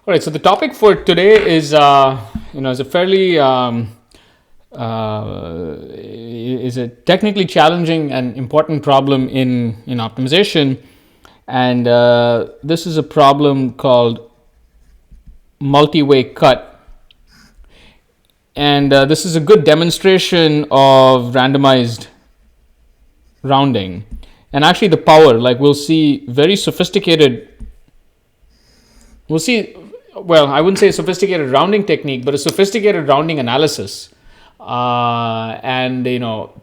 All right, so the topic for today is, is a fairly is a technically challenging and important problem in optimization, and this is a problem called multi-way cut, and this is a good demonstration of randomized rounding, and actually the power. Like we'll see very sophisticated. We'll see. Well, I wouldn't say a sophisticated rounding technique, but a sophisticated rounding analysis. And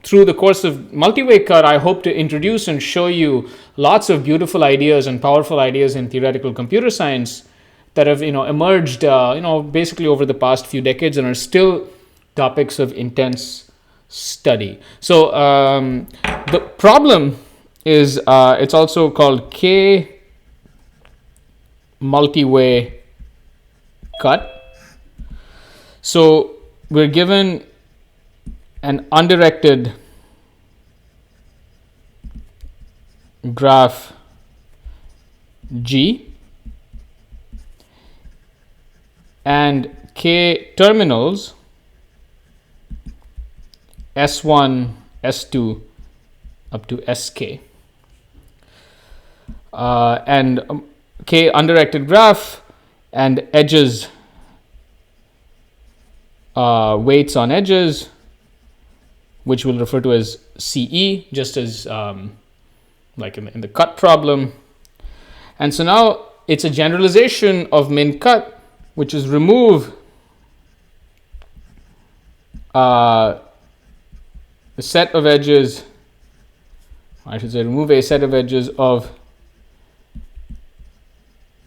through the course of multi-way cut, I hope to introduce and show you lots of beautiful ideas and powerful ideas in theoretical computer science that have emerged basically over the past few decades and are still topics of intense study. So the problem is it's also called K multi-way cut. So we're given an undirected graph G and K terminals S1, S2 up to Sk, and K undirected graph and edges, weights on edges, which we'll refer to as CE, just as like in the cut problem. And so now it's a generalization of min cut, which is remove a set of edges, I should say remove a set of edges of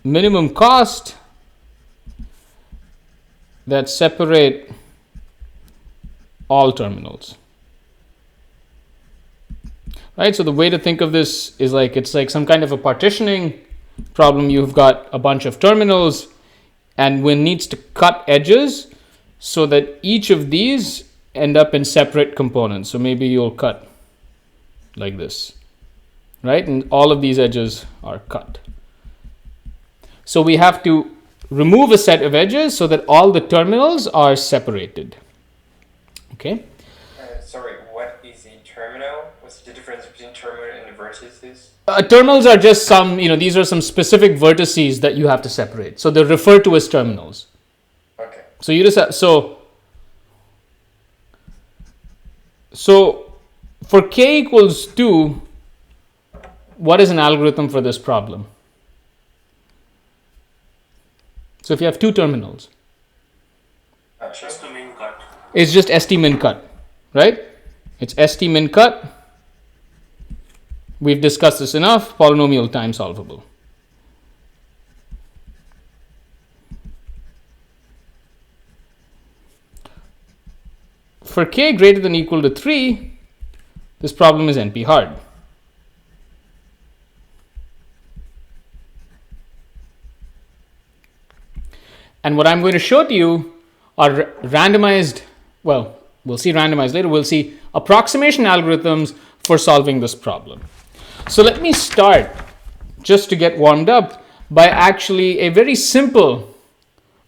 minimum cost that separate all terminals. Right, so the way to think of this is like it's like some kind of a partitioning problem. You've got a bunch of terminals, and one needs to cut edges so that each of these end up in separate components. So maybe you'll cut like this, right? And all of these edges are cut. So we have to remove a set of edges so that all the terminals are separated. Okay. Sorry, what is a terminal? What's the difference between terminal and vertices? Terminals are just some, these are some specific vertices that you have to separate. So they're referred to as terminals. Okay. So you just have, so for k equals 2, what is an algorithm for this problem? So if you have two terminals, Just the min cut. it's just st min cut, right? It's st min cut. We've discussed this enough. Polynomial time solvable. For k greater than or equal to 3, this problem is NP hard. And what I'm going to show to you are randomized, well, we'll see randomized later, we'll see approximation algorithms for solving this problem. So let me start, just to get warmed up, by actually a very simple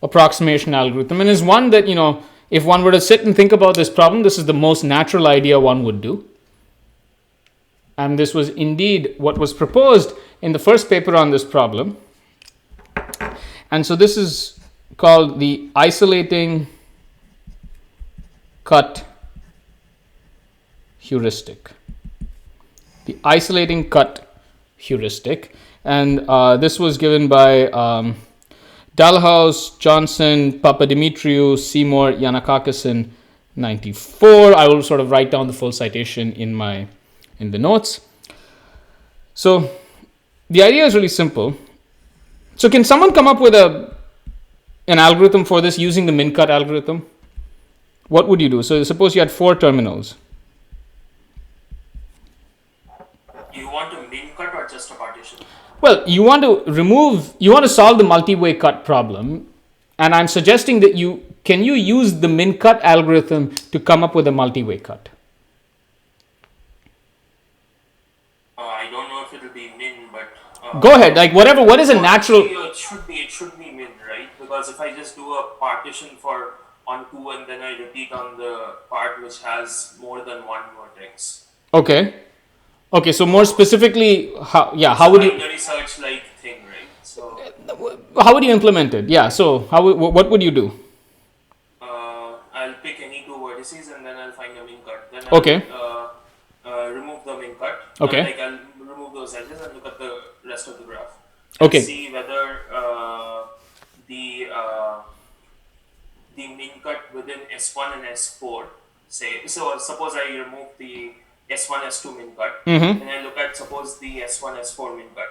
approximation algorithm, and is one that, if one were to sit and think about this problem, this is the most natural idea one would do. And this was indeed what was proposed in the first paper on this problem. And so this is called the isolating cut heuristic. The isolating cut heuristic. And this was given by Dalhouse, Johnson, Papadimitriou, Seymour, Yanakakis in 94. I will sort of write down the full citation in the notes. So the idea is really simple. So can someone come up with an algorithm for this using the min cut algorithm? What would you do? So suppose you had 4 terminals. You want to min cut or just a partition? Well, you want to solve the multi-way cut problem, and I'm suggesting that you use the min cut algorithm to come up with a multi-way cut? I don't know if it will be min, but Go ahead. Like whatever. What is a natural? it should be min, right? Because if I just do a partition for on 2 and then I repeat on the part which has more than one vertex. Okay. Okay, so more specifically, how would you binary search like thing, right? So how would you implement it? Yeah, so what would you do? I'll pick any two vertices and then I'll find a min cut. Then Okay. I'll remove the min cut. Okay. Like I'll remove those edges and look at the rest of the graph. Okay. See whether the min cut within S1 and S4, say, so suppose I remove the S1, S2 min cut, and I look at, suppose, the S1, S4 min cut.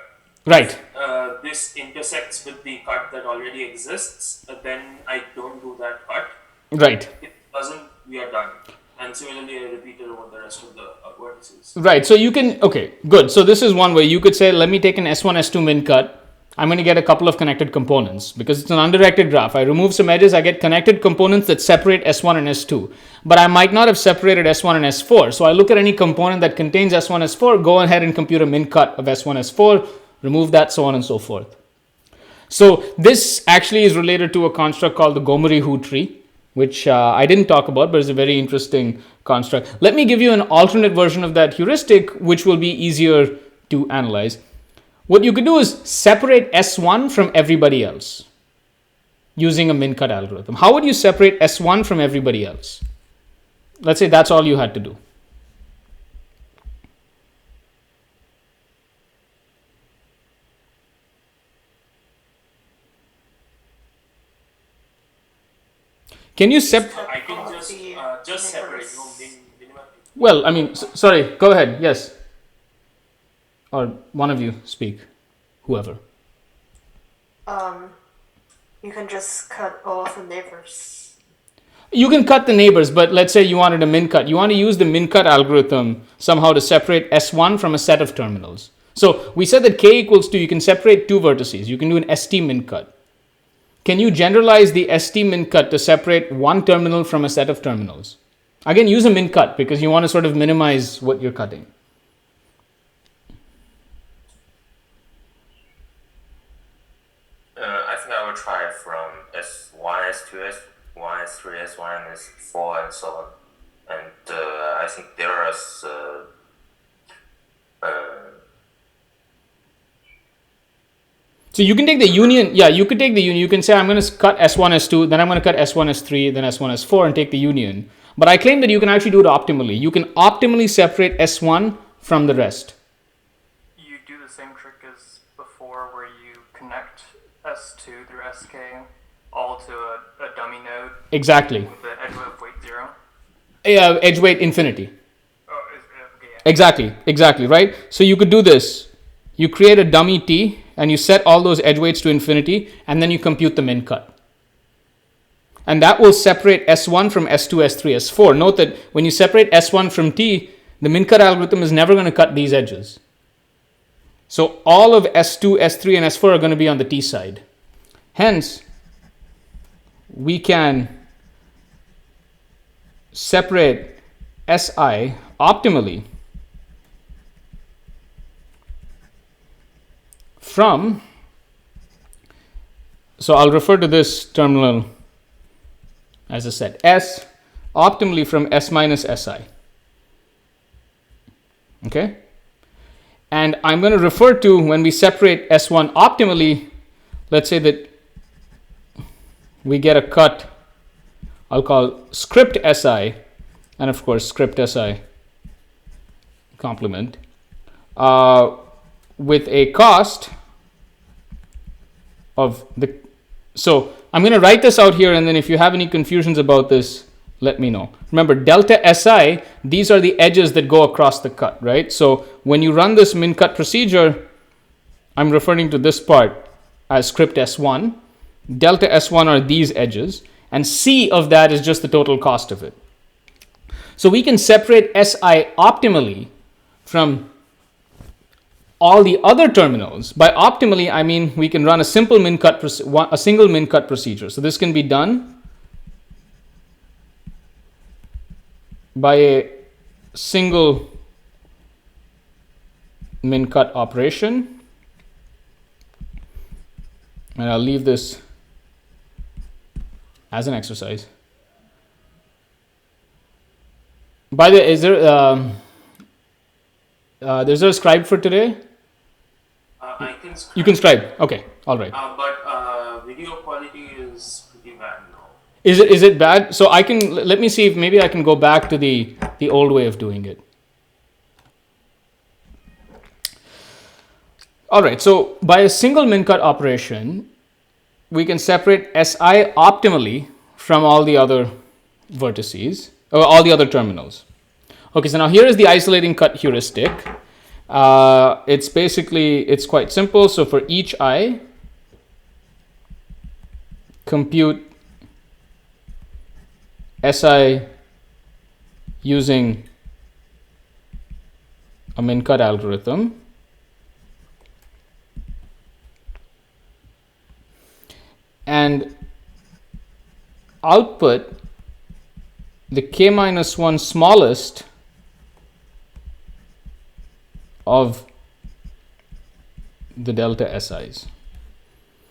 Right. This intersects with the cut that already exists, then I don't do that cut. Right. If it doesn't, we are done. And similarly, I repeat it over the rest of the vertices. Right. So you can, okay, good. So this is one way you could say, let me take an S1, S2 min cut. I'm going to get a couple of connected components because it's an undirected graph. I remove some edges, I get connected components that separate S1 and S2. But I might not have separated S1 and S4. So I look at any component that contains S1, S4, go ahead and compute a min cut of S1, S4, remove that, so on and so forth. So this actually is related to a construct called the Gomorihu Tree, which I didn't talk about, but it's a very interesting construct. Let me give you an alternate version of that heuristic, which will be easier to analyze. What you could do is separate S1 from everybody else using a min cut algorithm. How would you separate S1 from everybody else? Let's say that's all you had to do. Can you I can just separate. Well, I mean, sorry, go ahead. Yes. Or one of you speak, whoever. You can just cut all of the neighbors. You can cut the neighbors, but let's say you wanted a min cut. You want to use the min cut algorithm somehow to separate S1 from a set of terminals. So we said that K equals 2, you can separate two vertices. You can do an ST min cut. Can you generalize the ST min cut to separate one terminal from a set of terminals? Again, use a min cut because you want to sort of minimize what you're cutting. I think I will try from S1, S2, S1, S3, S1, and S4, and so on. And I think there is so you can take the union. Yeah, you could take the union. You can say, I'm going to cut S1, S2, then I'm going to cut S1, S3, then S1, S4, and take the union. But I claim that you can actually do it optimally. You can optimally separate S1 from the rest. You do the same trick as before where you connect S2 through SK all to a dummy node. Exactly. With the edge of weight 0. Edge weight infinity. Oh, okay, yeah. Exactly, right? So you could do this. You create a dummy T and you set all those edge weights to infinity and then you compute the min cut. And that will separate S1 from S2, S3, S4. Note that when you separate S1 from T, the min cut algorithm is never going to cut these edges. So all of S2, S3, and S4 are going to be on the T side. Hence, we can separate Si optimally from, so I'll refer to this terminal as I said, S optimally from S minus Si. Okay? And I'm going to refer to when we separate S1 optimally, let's say that we get a cut, I'll call script Si, and of course script Si complement, with a cost of the, so I'm going to write this out here, and then if you have any confusions about this, let me know. Remember, delta Si, these are the edges that go across the cut, right? So when you run this min cut procedure, I'm referring to this part as script S1. Delta S1 are these edges, and C of that is just the total cost of it. So we can separate Si optimally from all the other terminals. By optimally, I mean we can run a simple min cut, a single min cut procedure. So this can be done by a single min cut operation. And I'll leave this as an exercise. By the way, is there a scribe for today? I can scribe. You can scribe. Okay, all right. But video quality is pretty bad now. Is it bad? So I can, let me see if maybe I can go back to the old way of doing it. All right, so by a single min cut operation, we can separate SI optimally from all the other vertices, or all the other terminals. Okay, so now here is the isolating cut heuristic. It's quite simple. So for each I, compute SI using a min cut algorithm. And output the k-1 smallest of the delta SIs.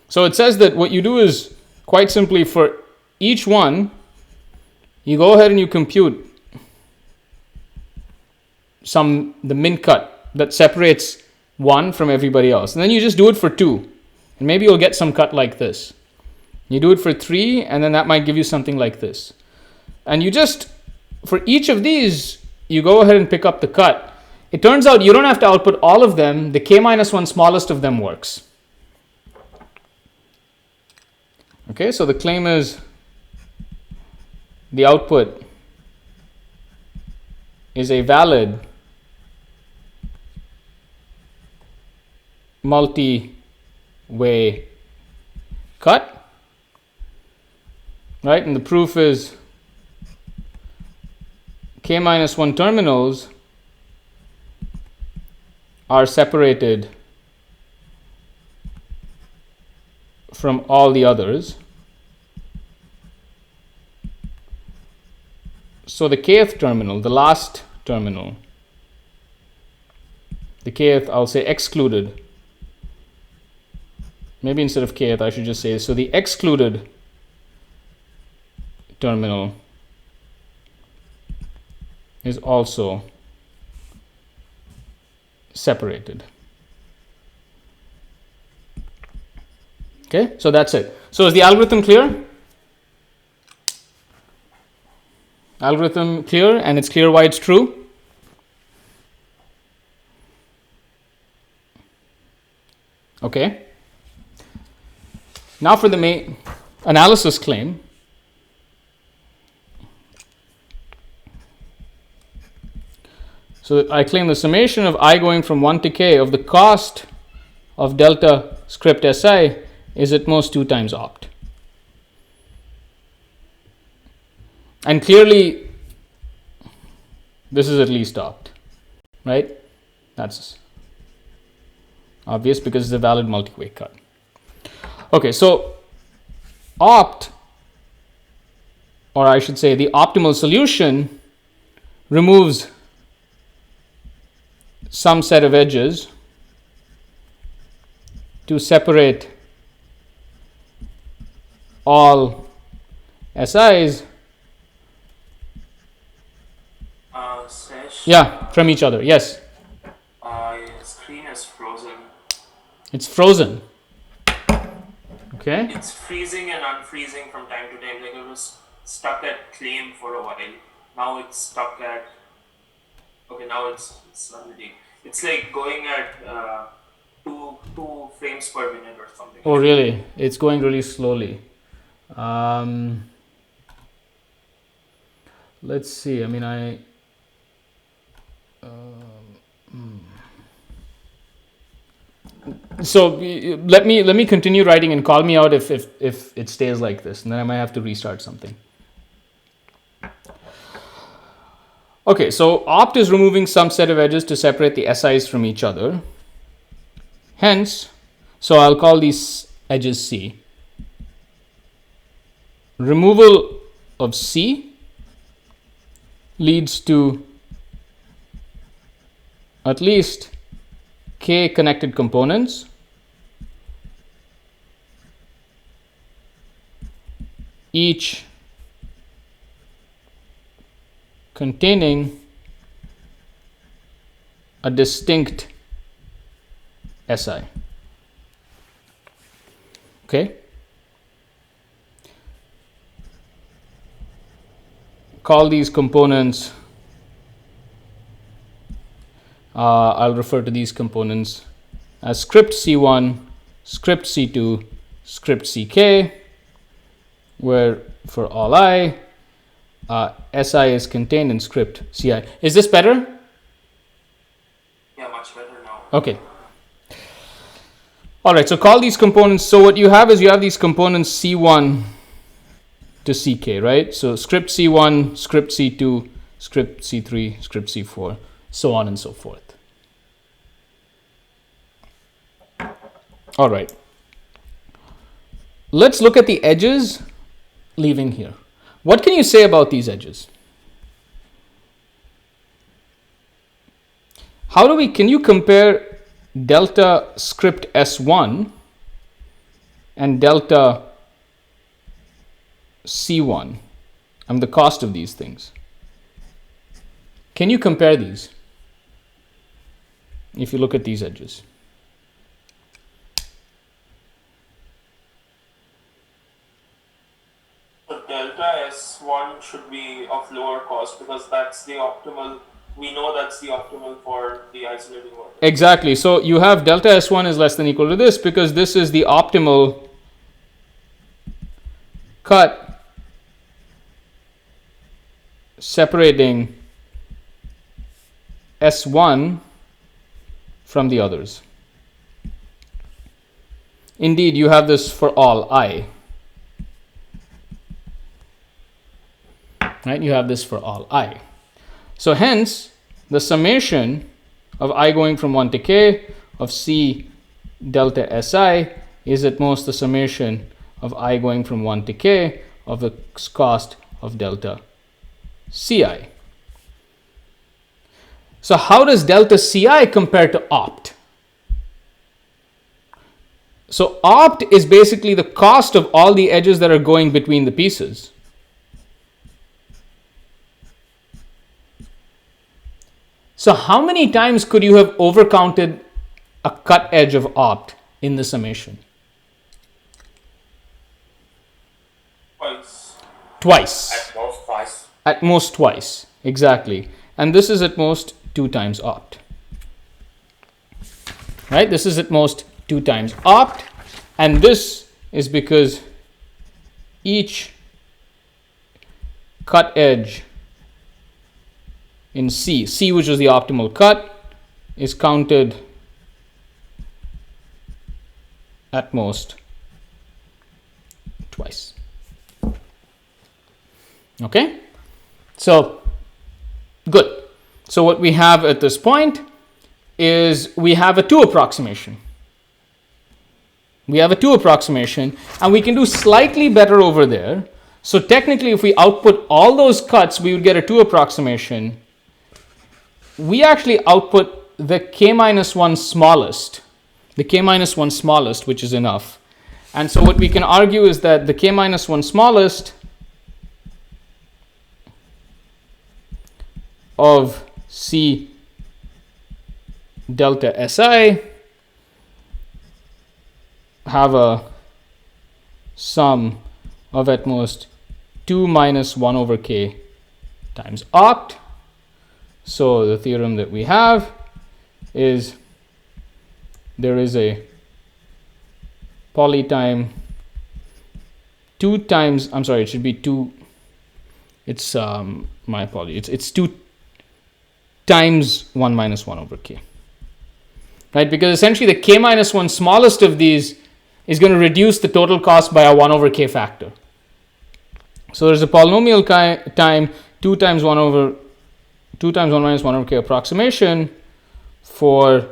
So it says that what you do is quite simply for each one, you go ahead and you compute the min cut that separates one from everybody else. And then you just do it for 2. And maybe you'll get some cut like this. You do it for 3, and then that might give you something like this. And you just, for each of these, you go ahead and pick up the cut. It turns out you don't have to output all of them. The k-1 smallest of them works. Okay, so the claim is the output is a valid multi-way cut. Right, and the proof is k-1 terminals are separated from all the others. So the kth terminal, the last terminal, the kth, I'll say excluded. Maybe instead of kth, I should just say, so the excluded terminal is also separated. Okay, so that's it. So is the algorithm clear? Algorithm clear, and it's clear why it's true? Okay. Now for the main analysis claim. So I claim the summation of I going from 1 to k of the cost of delta script SI is at most 2 times opt. And clearly, this is at least opt, right? That's obvious because it's a valid multi-way cut. Okay, so opt, or I should say the optimal solution, removes some set of edges to separate all SIs Sesh, yeah, from each other. Yes, your screen is frozen. it's frozen. Okay, It's freezing and unfreezing from time to time. Like it was stuck at claim for a while. Now it's stuck at. Okay, now it's already. It's like going at two frames per minute or something. oh really? It's going really slowly. Let's see. I mean, so let me continue writing and call me out if it stays like this, and then I might have to restart something. Okay, so opt is removing some set of edges to separate the SIs from each other. Hence, so I'll call these edges C. Removal of C leads to at least k connected components each containing a distinct SI. Okay? Call these components, I'll refer to these components as script C1, script C2, script CK, where for all I, SI is contained in script CI. Is this better? Yeah, much better now. Okay. All right, so call these components. So what you have is you have these components C1 to CK, right? So script C1, script C2, script C3, script C4, so on and so forth. All right. Let's look at the edges leaving here. What can you say about these edges? Can you compare delta script S1 and delta C1? The cost of these things. Can you compare these if you look at these edges? So delta S1 should be of lower cost because that's the optimal. We know that's the optimal for the isolating vertex. Exactly. So you have delta S1 is less than equal to this because this is the optimal cut separating S1 from the others. Indeed, you have this for all I. Right? You have this for all I. So hence, the summation of I going from 1 to k of C delta Si is at most the summation of I going from 1 to k of the cost of delta Ci. So how does delta Ci compare to opt? So opt is basically the cost of all the edges that are going between the pieces. So how many times could you have overcounted a cut edge of opt in the summation? Twice. At most twice. At most twice, exactly. And this is at most 2 times opt. Right? This is at most 2 times opt. And this is because each cut edge in C, which is the optimal cut, is counted at most twice. Okay? So, good. So what we have at this point is we have a 2 approximation. We have a 2 approximation, and we can do slightly better over there. So technically, if we output all those cuts, we would get a 2 approximation. We actually output the k-1 smallest, which is enough. And so what we can argue is that the k-1 smallest of C delta Si have a sum of at most 2 minus 1 over k times opt. So the theorem that we have is there is a poly time 2 times, I'm sorry, it should be 2, it's my apology, it's 2 times 1 minus 1 over k. Right, because essentially the k-1 smallest of these is going to reduce the total cost by a 1 over k factor. So there's a polynomial time 2 times 1 minus 1 over k approximation for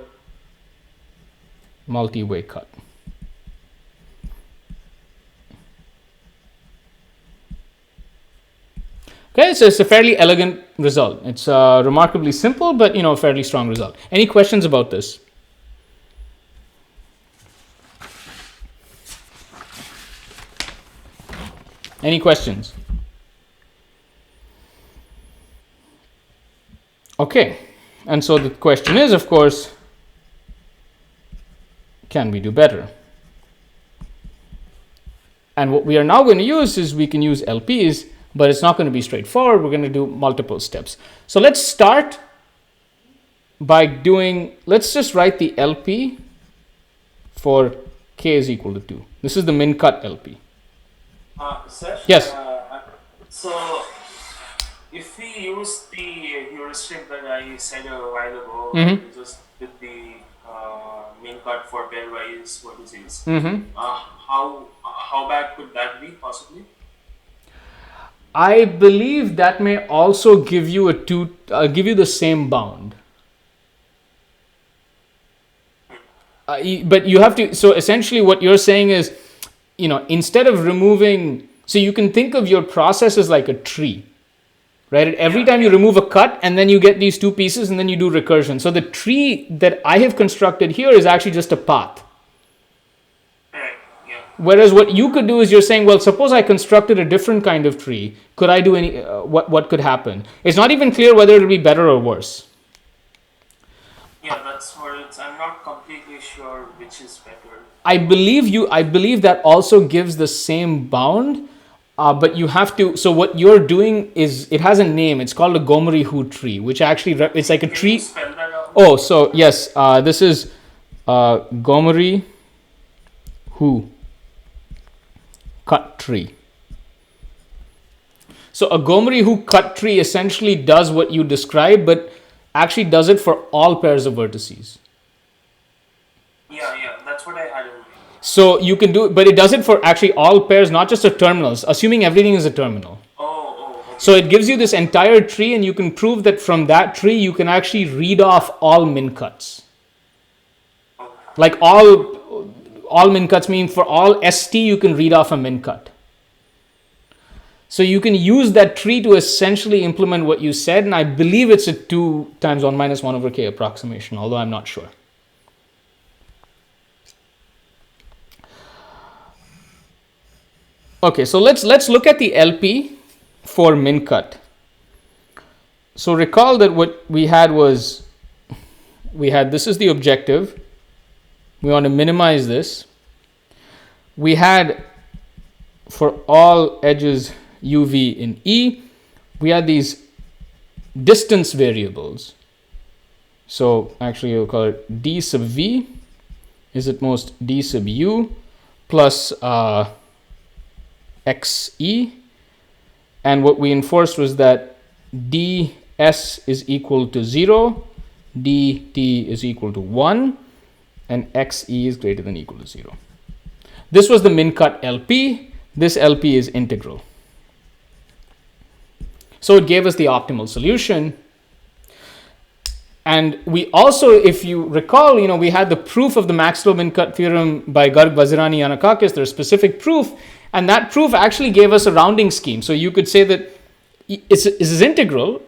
multi-way cut. Okay, so it's a fairly elegant result. It's remarkably simple, but a fairly strong result. Any questions about this? Any questions? Okay, and so the question is, of course, can we do better? And what we are now going to use is we can use LPs, but it's not going to be straightforward. We're going to do multiple steps. So let's start by doing, let's just write the LP for k is equal to 2. This is the min cut LP. Sir? Yes. So, if we use the heuristic that I said a while ago, just with the min cut for pairwise vertices, how bad could that be possibly? I believe that may also give you give you the same bound. But you have to, so essentially what you're saying is, instead of removing, so you can think of your process as like a tree, right? Every time you remove a cut and then you get these two pieces and then you do recursion. So the tree that I have constructed here is actually just a path. Whereas what you could do is you're saying, well, suppose I constructed a different kind of tree. Could I do any, what could happen? It's not even clear whether it'll be better or worse. Yeah, that's where I'm not completely sure which is better. I believe that also gives the same bound, but you have to, so what you're doing is, it has a name, it's called a Gomorihu tree, which actually, it's like a tree. Can you spell that out? Oh, so yes, this is Gomorihu cut tree. So a Gomorihu cut tree essentially does what you described, but actually does it for all pairs of vertices. Yeah, that's what I had in mind. So you can do it, but it does it for actually all pairs, not just the terminals, assuming everything is a terminal. Okay. So it gives you this entire tree, and you can prove that from that tree you can actually read off all min cuts. Like all min cuts mean for all ST you can read off a min cut. So you can use that tree to essentially implement what you said, and I believe it's a 2 times 1 minus 1 over k approximation, although I'm not sure. Okay, so let's look at the LP for min cut. So recall that what we had was, this is the objective. We want to minimize this. We had, for all edges UV in E, we had these distance variables. So actually we'll call it D sub V is at most D sub U plus XE. And what we enforced was that ds is equal to 0, dt is equal to 1, and xe is greater than or equal to 0. This was the min cut LP. This LP is integral. So it gave us the optimal solution. And we also, if you recall, we had the proof of the Maxwell min cut theorem by Garg, Vazirani, Yanakakis. There's specific proof. And that proof actually gave us a rounding scheme. So you could say that it's integral,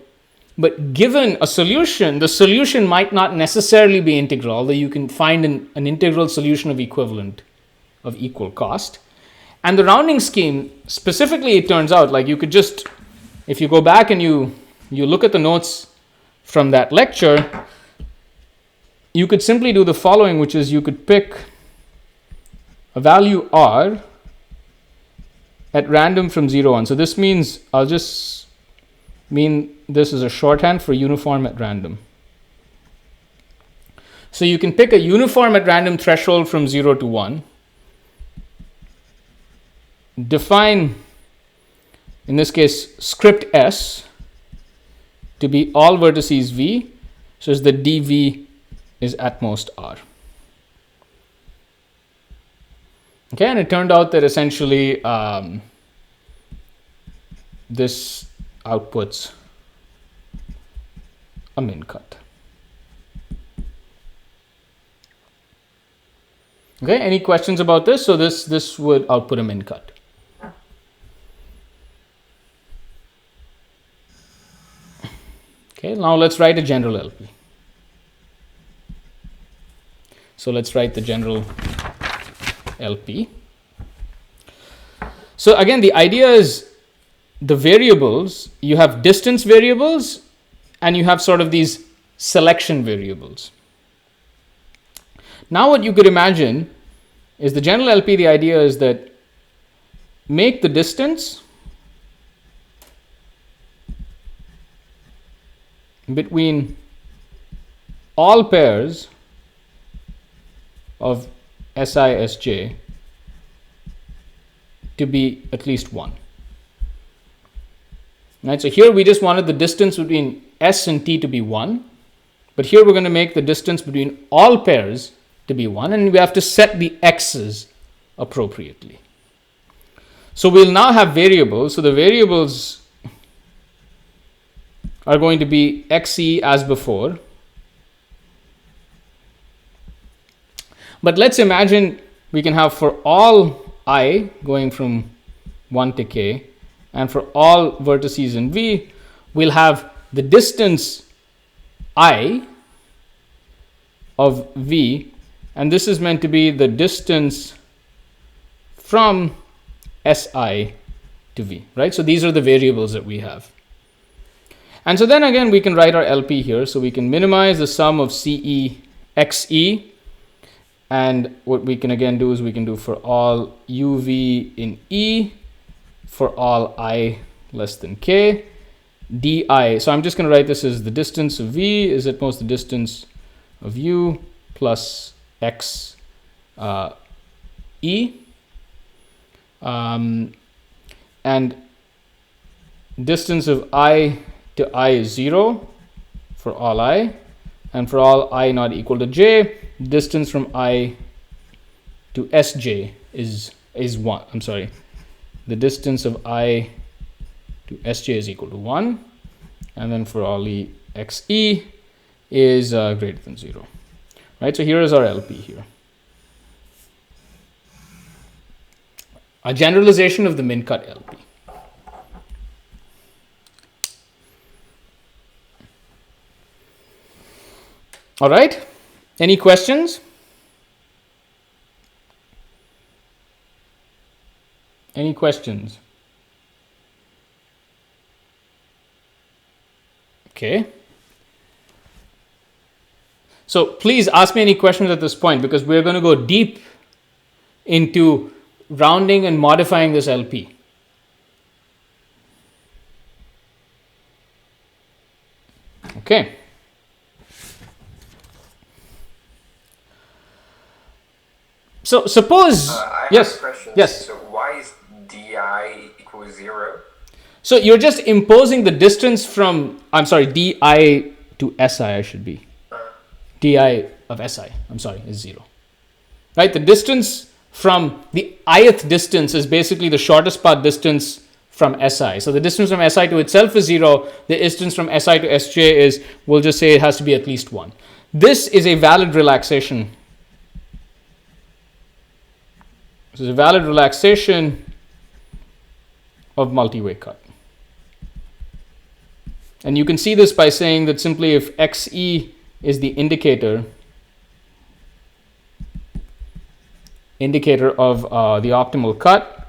but given a solution, the solution might not necessarily be integral, although you can find an integral solution of equal cost. And the rounding scheme, specifically, it turns out, like you could just, if you go back and you look at the notes from that lecture, you could simply do the following, which is you could pick a value r at random from 0 on. So this means, I'll just mean this is a shorthand for uniform at random. So you can pick a uniform at random threshold from 0 to 1. Define, in this case, script S to be all vertices V, so as the dV is at most R. Okay, and it turned out that essentially this outputs a min cut. Okay, any questions about this? So this would output a min cut. Okay, now let's write a general LP. So let's write the general LP. So again, the idea is the variables, you have distance variables and you have sort of these selection variables. Now what you could imagine is the general LP, the idea is that make the distance between all pairs of Si, Sj to be at least 1. Right, so here we just wanted the distance between S and T to be 1, but here we're going to make the distance between all pairs to be 1, and we have to set the x's appropriately. So we'll now have variables. So the variables are going to be xe as before. But let's imagine we can have for all I going from 1 to k, and for all vertices in V, we'll have the distance I of V, and this is meant to be the distance from Si to V, right? So these are the variables that we have. And so then again, we can write our LP here. So we can minimize the sum of CE XE. And what we can again do is we can do for all UV in E, for all I less than K, DI. So I'm just going to write this as the distance of V is at most the distance of U plus X E. And distance of I to I is 0 for all I, and for all I not equal to j, distance from I to Sj is 1. I'm sorry, the distance of I to Sj is equal to 1, and then for all E xe is greater than 0. Right, so here is our LP here. A generalization of the min cut LP. All right, any questions? Any questions? Okay. So please ask me any questions at this point, because we're going to go deep into rounding and modifying this LP. Okay. So suppose, I yes, have a question. yes. So why is di equals 0? So you're just imposing the distance from, I'm sorry, di to si, I should be. Di of si, I'm sorry, is 0. Right? The distance from the ith distance is basically the shortest path distance from si. So the distance from si to itself is 0. The distance from si to sj is, we'll just say it has to be at least 1. This is a valid relaxation. This is a valid relaxation of multi-way cut. And you can see this by saying that simply if xe is the indicator of the optimal cut,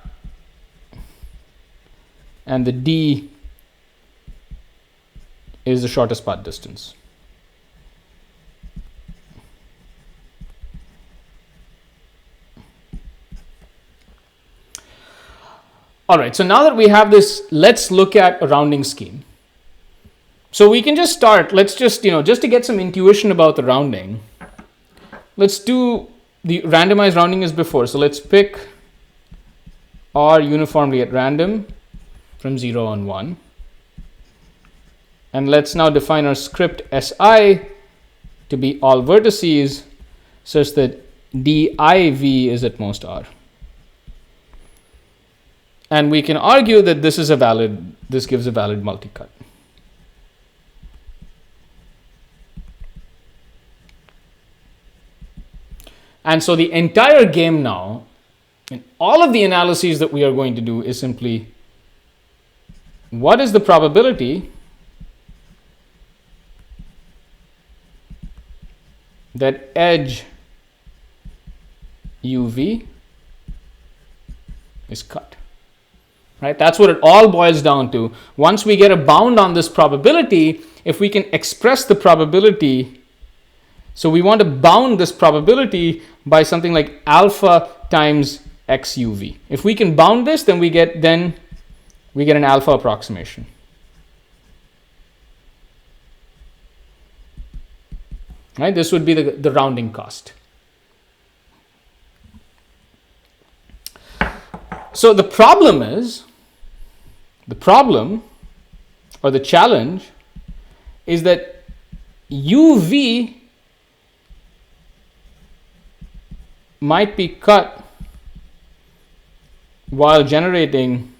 and the d is the shortest path distance. All right, so now that we have this, let's look at a rounding scheme. So we can just start, let's just, just to get some intuition about the rounding, let's do the randomized rounding as before. So let's pick R uniformly at random from 0 and 1. And let's now define our script Si to be all vertices such that div is at most R. And we can argue that this gives a valid multi-cut. And so the entire game now, and all of the analyses that we are going to do is simply, what is the probability that edge UV is cut? right? That's what it all boils down to. Once we get a bound on this probability, if we can express the probability, so we want to bound this probability by something like alpha times xuv. If we can bound this, then we get an alpha approximation. Right? This would be the rounding cost. So the problem or the challenge is that UV might be cut while generating,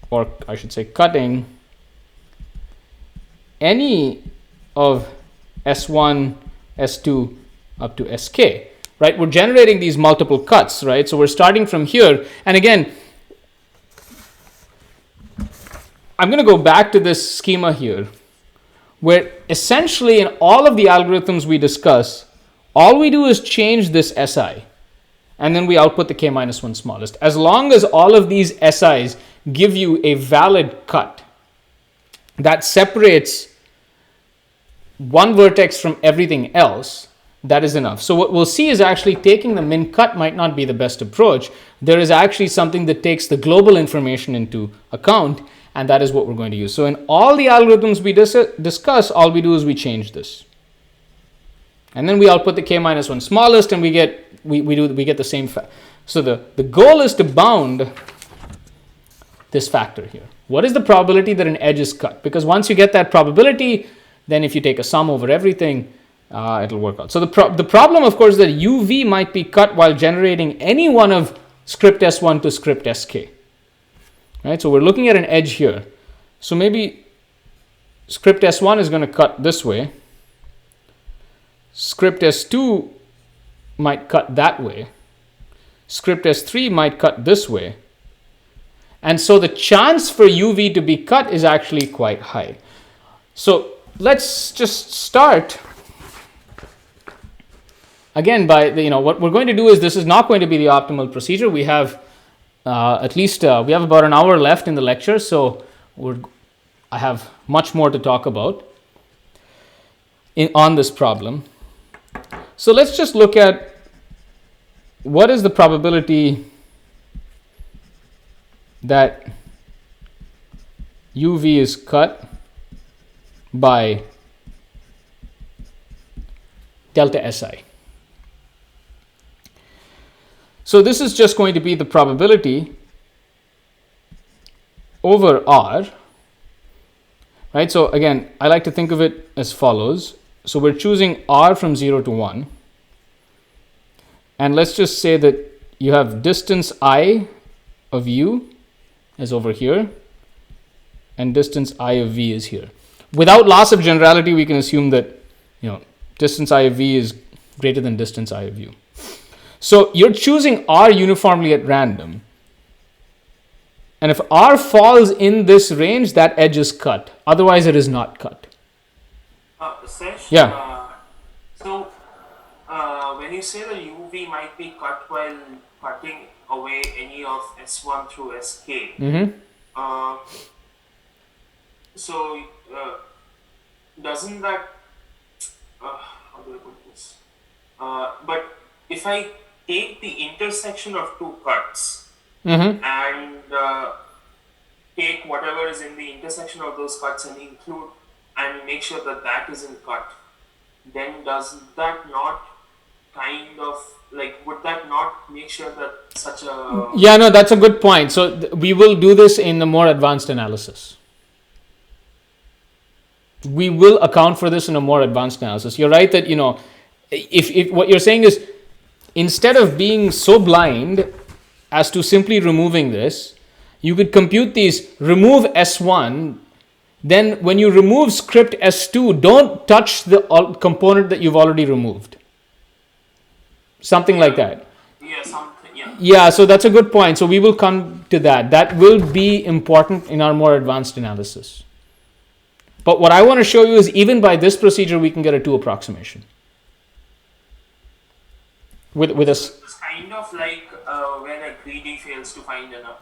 or I should say cutting, any of S1, S2 up to Sk, right? We're generating these multiple cuts, right? So we're starting from here. And again, I'm going to go back to this schema here, where essentially in all of the algorithms we discuss, all we do is change this Si, and then we output the k-1 smallest. As long as all of these Si's give you a valid cut that separates one vertex from everything else, that is enough. So what we'll see is actually taking the min cut might not be the best approach. There is actually something that takes the global information into account, and that is what we're going to use. So in all the algorithms we discuss, all we do is we change this. And then we output the k-1 smallest, and we get the same so the goal is to bound this factor here. What is the probability that an edge is cut? Because once you get that probability, then if you take a sum over everything, it'll work out. So the problem, of course, is that UV might be cut while generating any one of script S1 to script Sk. Right? So we're looking at an edge here. So maybe script S1 is going to cut this way. Script S2 might cut that way. Script S3 might cut this way. And so the chance for UV to be cut is actually quite high. So let's just start again by what we're going to do is, this is not going to be the optimal procedure. We have we have about an hour left in the lecture, so I have much more to talk about on this problem. So let's just look at what is the probability that UV is cut by delta Si. So this is just going to be the probability over R, right? So again, I like to think of it as follows. So we're choosing R from 0 to 1. And let's just say that you have distance I of U is over here, and distance I of V is here. Without loss of generality, we can assume that distance I of V is greater than distance I of U. So you're choosing R uniformly at random. And if R falls in this range, that edge is cut. Otherwise, it is not cut. Sesh, Yeah. So when you say the UV might be cut while cutting away any of S1 through Sk, so doesn't that, how do I put this? But if I take the intersection of two cuts and take whatever is in the intersection of those cuts and include and make sure that that isn't cut, then does that not kind of would that not make sure that such a... Yeah, no, that's a good point. So we will do this in the more advanced analysis. We will account for this in a more advanced analysis. You're right that, if what you're saying is, instead of being so blind as to simply removing this, you could compute these, remove S1, then when you remove script S2, don't touch the component that you've already removed. Something like that. Yeah, something, yeah. Yeah, so that's a good point. So we will come to that. That will be important in our more advanced analysis. But what I want to show you is, even by this procedure, we can get a 2 approximation. With a... It's kind of like when a greedy fails to find enough.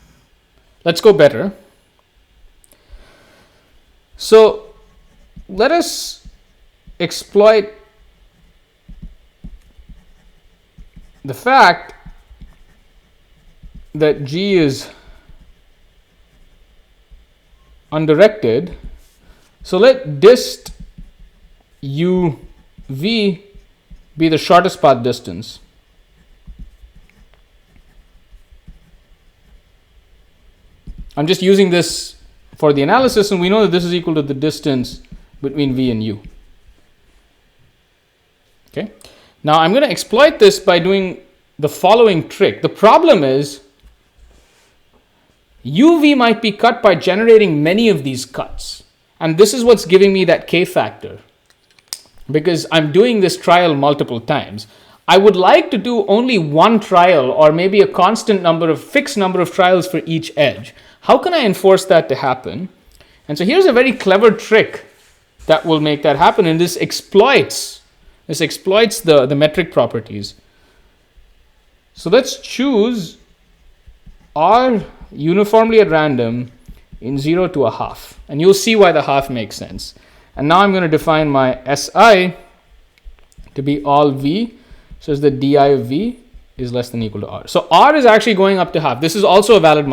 Let's go better. So let us exploit the fact that G is undirected. So let dist uv be the shortest path distance. I'm just using this for the analysis, and we know that this is equal to the distance between v and u. Okay. Now I'm going to exploit this by doing the following trick. The problem is uv might be cut by generating many of these cuts, and this is what's giving me that k factor, because I'm doing this trial multiple times. I would like to do only one trial, or maybe a constant number of fixed number of trials for each edge. How can I enforce that to happen? And so here's a very clever trick that will make that happen, and this exploits the metric properties. So let's choose R uniformly at random in 0 to a half, and you'll see why the half makes sense. And now I'm going to define my SI to be all V, such that di of V is less than or equal to R. So R is actually going up to half. This is also a valid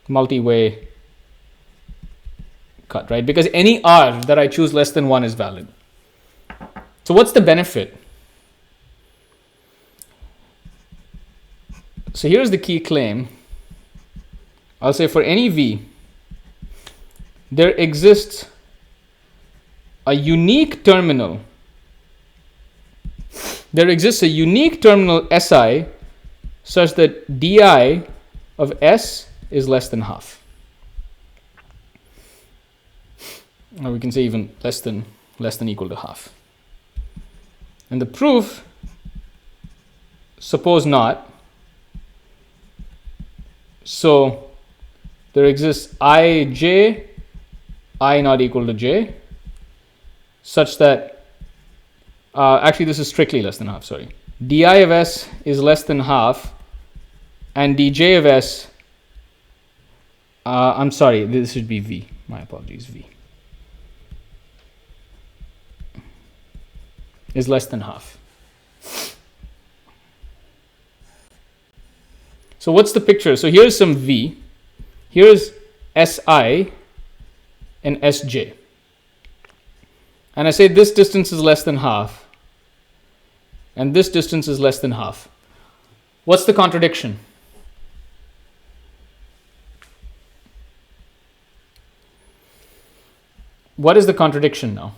multi-way cut, right? Because any R that I choose less than 1 is valid. So what's the benefit? So here's the key claim. I'll say for any V, there exists a unique terminal. There exists a unique terminal SI such that di of S is less than half. Or we can say even less than equal to half. And the proof, suppose not. So there exists I not equal to j, such that actually this is strictly less than half, sorry. di of S is less than half, and dj of S, I'm sorry, this should be V, my apologies, V, is less than half. So what's the picture? So here's some V, here's Si and Sj. And I say this distance is less than half, and this distance is less than half. What's the contradiction? What is the contradiction now?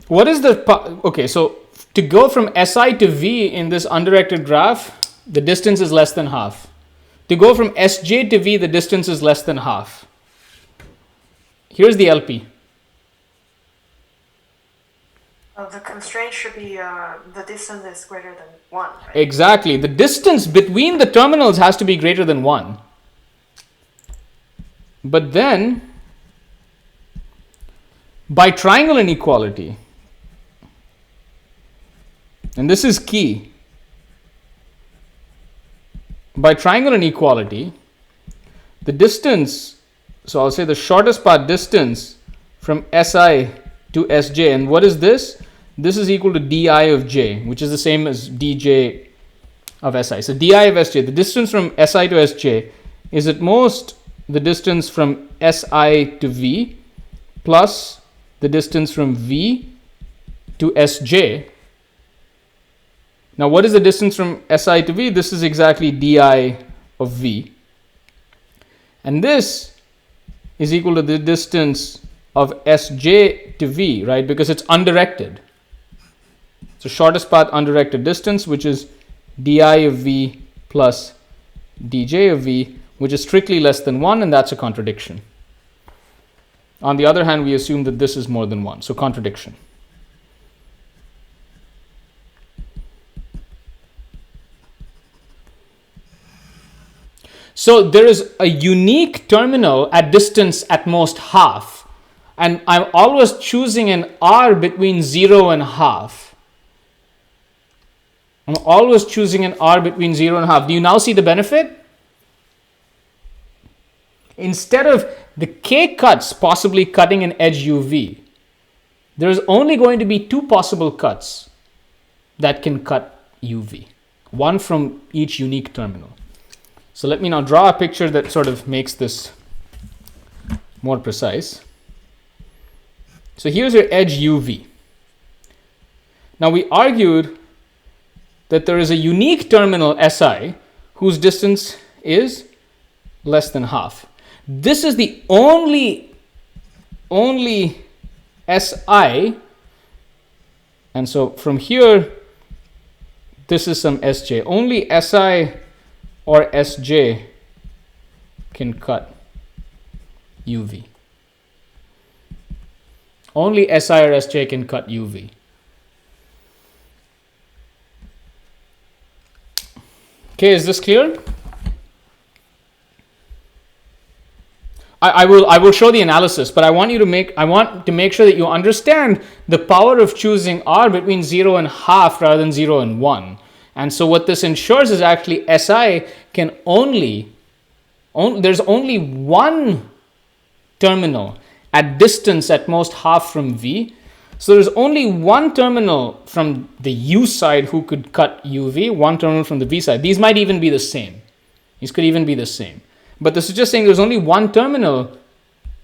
What is the, okay, so to go from Si to V in this undirected graph, the distance is less than half. To go from Sj to V, the distance is less than half. Here's the LP. The constraint should be the distance is greater than 1, right? Exactly. The distance between the terminals has to be greater than 1. But then, by triangle inequality, and this is key, by triangle inequality, the distance, so I'll say the shortest path distance from Si to Sj, and what is this? This is equal to di of j, which is the same as dj of Si. So di of Sj, the distance from Si to Sj is at most the distance from Si to V plus the distance from V to Sj. Now, what is the distance from Si to V? This is exactly di of V. And this is equal to the distance of Sj to V, right? Because it's undirected. So shortest path undirected distance, which is di of V plus dj of v, which is strictly less than 1, and that's a contradiction. On the other hand, we assume that this is more than 1, so contradiction. So there is a unique terminal at distance at most half, and I'm always choosing an r between 0 and half. I'm always choosing an r between 0 and half. Do you now see the benefit? Instead of the k cuts possibly cutting an edge uv, there's only going to be 2 possible cuts that can cut uv, one from each unique terminal. So let me now draw a picture that sort of makes this more precise. So here's your edge uv. Now we argued that there is a unique terminal si whose distance is less than half. This is the only si, and so from here this is some sj. Only si or sj can cut uv. Only si or sj can cut uv. Okay, is this clear? I will show the analysis, but I want to make sure that you understand the power of choosing r between 0 and half rather than 0 and 1. And so what this ensures is actually si can there's only one terminal at distance at most half from v. So there's only one terminal from the u side who could cut uv, one terminal from the v side. These might even be the same. These could even be the same. But this is just saying there's only one terminal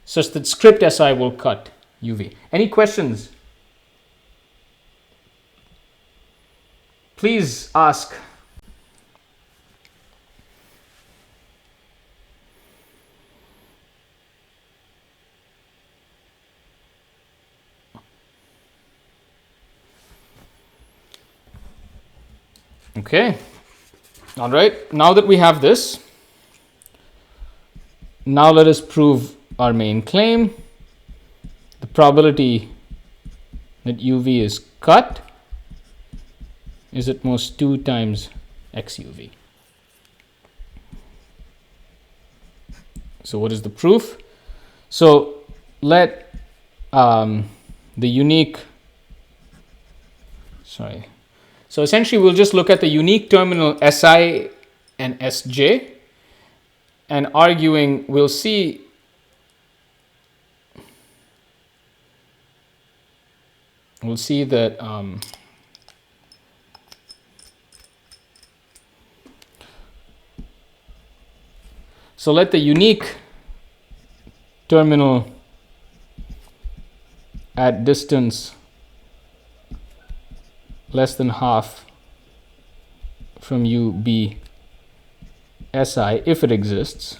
such that script si will cut uv. Any questions? Please ask. Okay. All right. Now that we have this, now let us prove our main claim. The probability that uv is cut is at most 2 times xuv. So what is the proof? So let the unique, so essentially we'll just look at the unique terminal si and sj, and arguing we'll see that so let the unique terminal at distance less than half from u be si if it exists,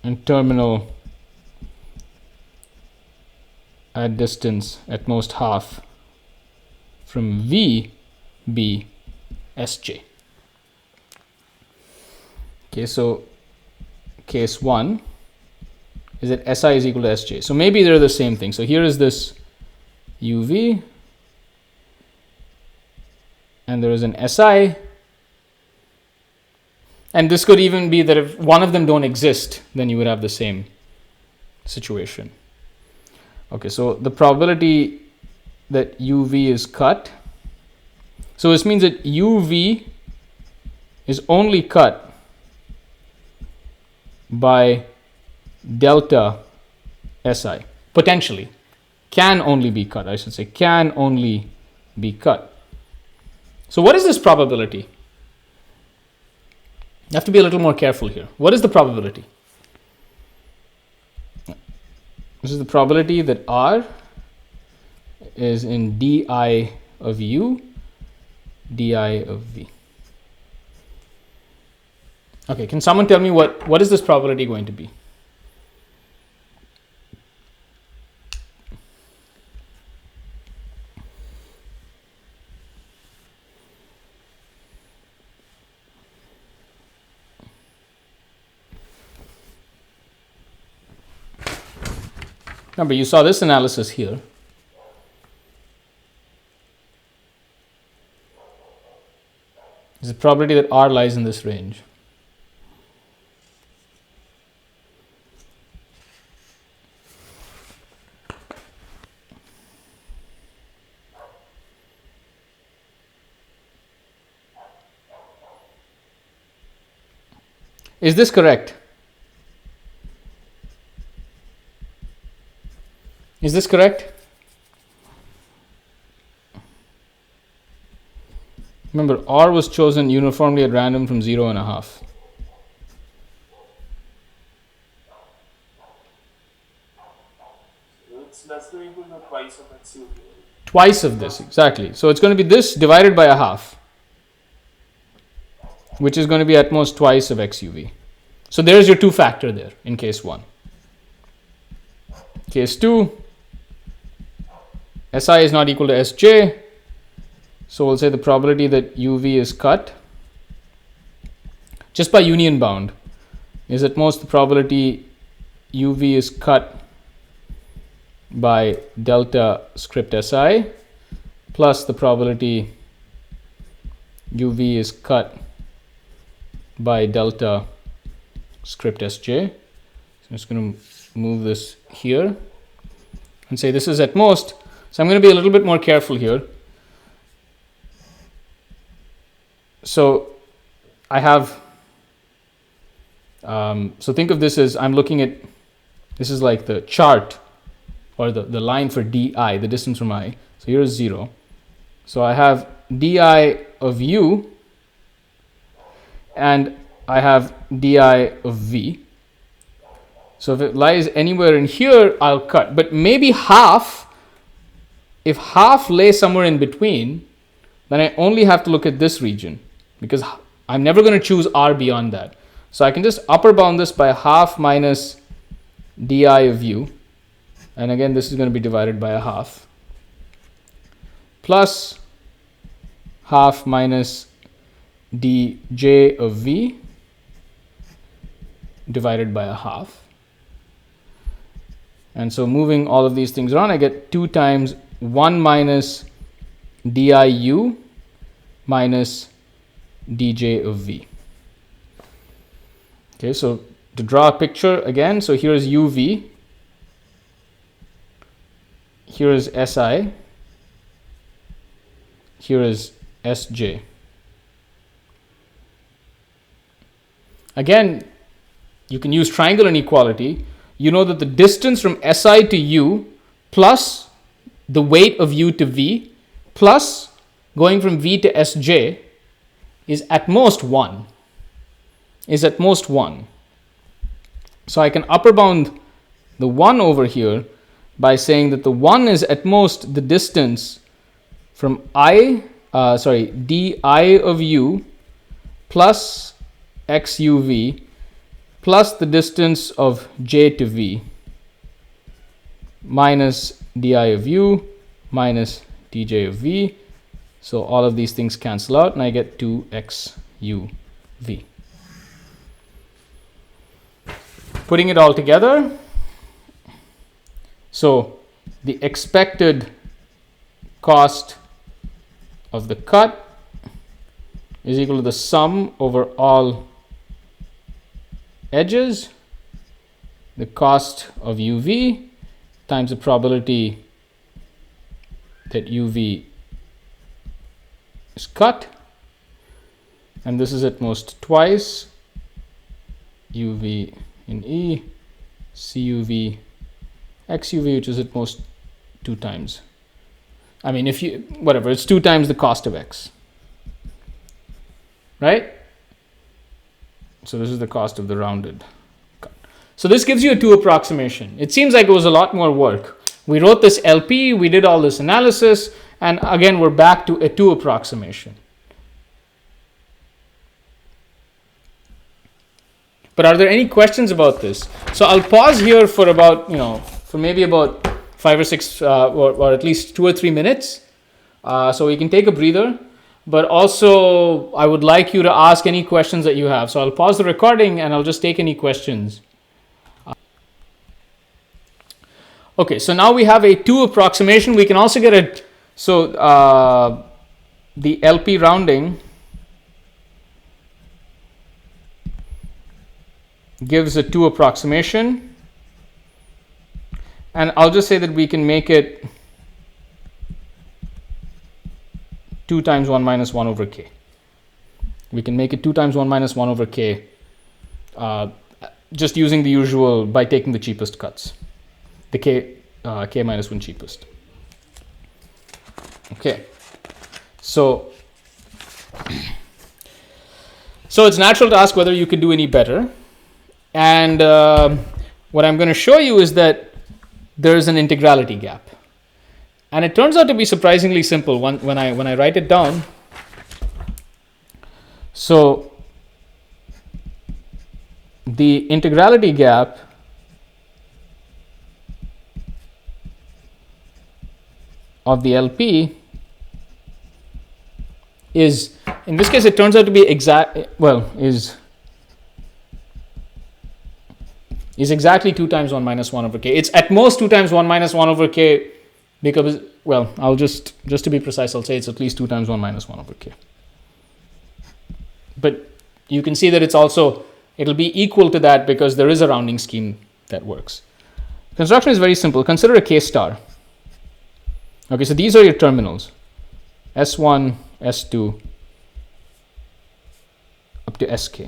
and terminal at distance at most half from v be sj. Okay, so case 1 is that si is equal to sj. So maybe they're the same thing. So here is this uv, and there is an si, and this could even be that if one of them don't exist, then you would have the same situation. Okay, so the probability that uv is cut, so this means that uv is only cut by delta si, potentially, can only be cut, I should say, can only be cut. So what is this probability? You have to be a little more careful here. What is the probability? This is the probability that r is in di of u, di of v. Okay, can someone tell me what is this probability going to be? Remember, you saw this analysis here. There's a probability that R lies in this range. Is this correct? Is this correct? Remember, R was chosen uniformly at random from 0.5. It's less than or equal to twice of XUV. Twice of this, exactly. So it's going to be this divided by a half, which is going to be at most twice of XUV. So there's your 2 factor there in case 1. Case 2, SI is not equal to Sj. So we'll say the probability that UV is cut just by union bound is at most the probability UV is cut by delta script SI plus the probability UV is cut by delta script Sj. So I'm just going to move this here and say this is at most. So I'm going to be a little bit more careful here. So I have, so think of this as I'm looking at, this is like the chart or the line for di, the distance from I. So here is 0. So I have di of u and I have di of v. So if it lies anywhere in here, I'll cut. But maybe half, if half lays somewhere in between, then I only have to look at this region because I'm never going to choose R beyond that. So I can just upper bound this by half minus di of u. And again, this is going to be divided by a half. Plus half minus dj of v divided by a half. And so moving all of these things around, I get 2 times 1 minus diu minus dj of v. Okay, so to draw a picture again, so here is uv, here is si, here is sj. Again, you can use triangle inequality. You know that the distance from si to u plus the weight of u to v plus going from v to sj is at most 1. Is at most 1. So I can upper bound the 1 over here by saying that the 1 is at most the distance from di of u plus xuv plus the distance of j to v minus di of u minus dj of v. So all of these things cancel out and I get 2xuv. Putting it all together, so the expected cost of the cut is equal to the sum over all edges, the cost of uv times the probability that uv is cut, and this is at most twice uv in E, cuv, xuv, which is at most 2 times. I mean, if you, whatever, it's 2 times the cost of x, right? So this is the cost of the rounded cut. So this gives you a 2 approximation. It seems like it was a lot more work. We wrote this LP, we did all this analysis, and again, we're back to a 2 approximation. But are there any questions about this? So I'll pause here for about, for maybe about 5 or 6, or at least 2 or 3 minutes. So we can take a breather. But also, I would like you to ask any questions that you have. So I'll pause the recording and I'll just take any questions. Okay, so now we have a 2 approximation. We can also get it. So the LP rounding gives a 2 approximation. And I'll just say that we can make it 2 times 1 minus 1 over k. We can make it 2 times 1 minus 1 over k just using the usual by taking the cheapest cuts. The k minus 1 cheapest. Okay. So it's natural to ask whether you could do any better. And what I'm going to show you is that there is an integrality gap. And it turns out to be surprisingly simple when I write it down. So the integrality gap of the LP is, in this case, it turns out to be is exactly 2 times 1 minus 1 over k. It's at most 2 times 1 minus 1 over k because, well, I'll just to be precise, I'll say it's at least 2 times 1 minus 1 over k. But you can see that it'll be equal to that because there is a rounding scheme that works. Construction is very simple. Consider a k star. Okay, so these are your terminals. S1, S2, up to Sk.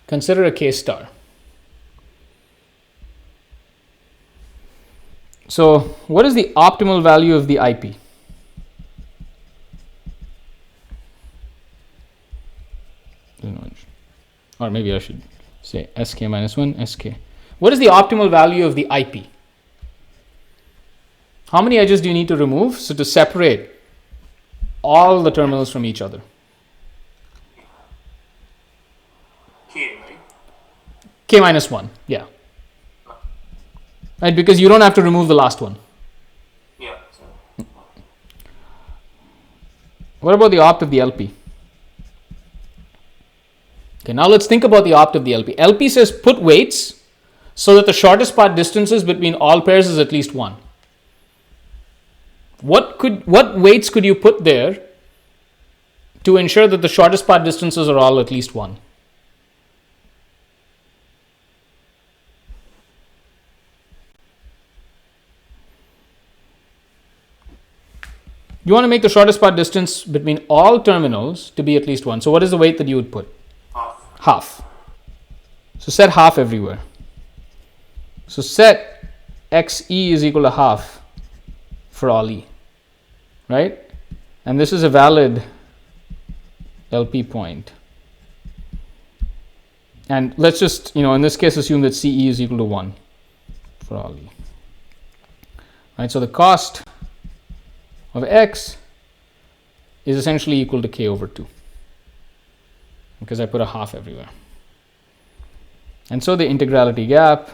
Consider a k star. So what is the optimal value of the IP? Or maybe I should say Sk minus 1, Sk. What is the optimal value of the IP? How many edges do you need to remove to separate all the terminals from each other? K, right? K minus 1, yeah. Right, because you don't have to remove the last one. Yeah. What about the opt of the LP? Okay, now let's think about the opt of the LP. LP says put weights so that the shortest path distances between all pairs is at least 1. What weights could you put there to ensure that the shortest path distances are all at least 1? You want to make the shortest path distance between all terminals to be at least 1. So what is the weight that you would put? Half. So set half everywhere. So set xe is equal to half for all e, right? And this is a valid LP point. And let's just, in this case, assume that CE is equal to 1 for all e. Right, so the cost of x is essentially equal to k over 2 because I put a half everywhere. And so the integrality gap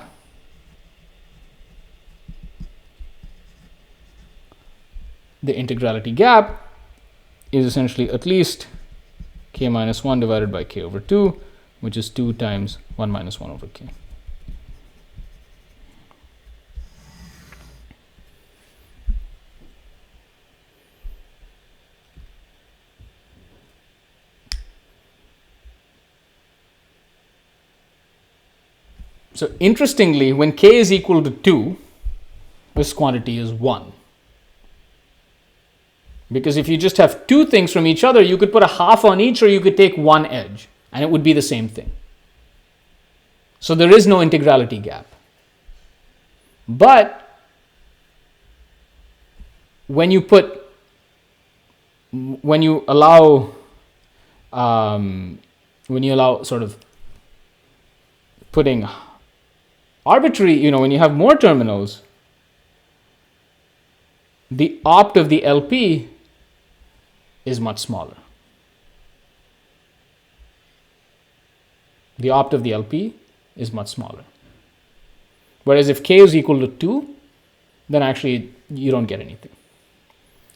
is essentially at least k minus 1 divided by k over 2, which is 2 times 1 minus 1 over k. So interestingly, when k is equal to 2, this quantity is 1. Because if you just have two things from each other, you could put a half on each or you could take one edge and it would be the same thing. So there is no integrality gap. But when you allow sort of putting arbitrary, when you have more terminals, the opt of the LP is much smaller. The opt of the LP is much smaller. Whereas if k is equal to 2, then actually you don't get anything.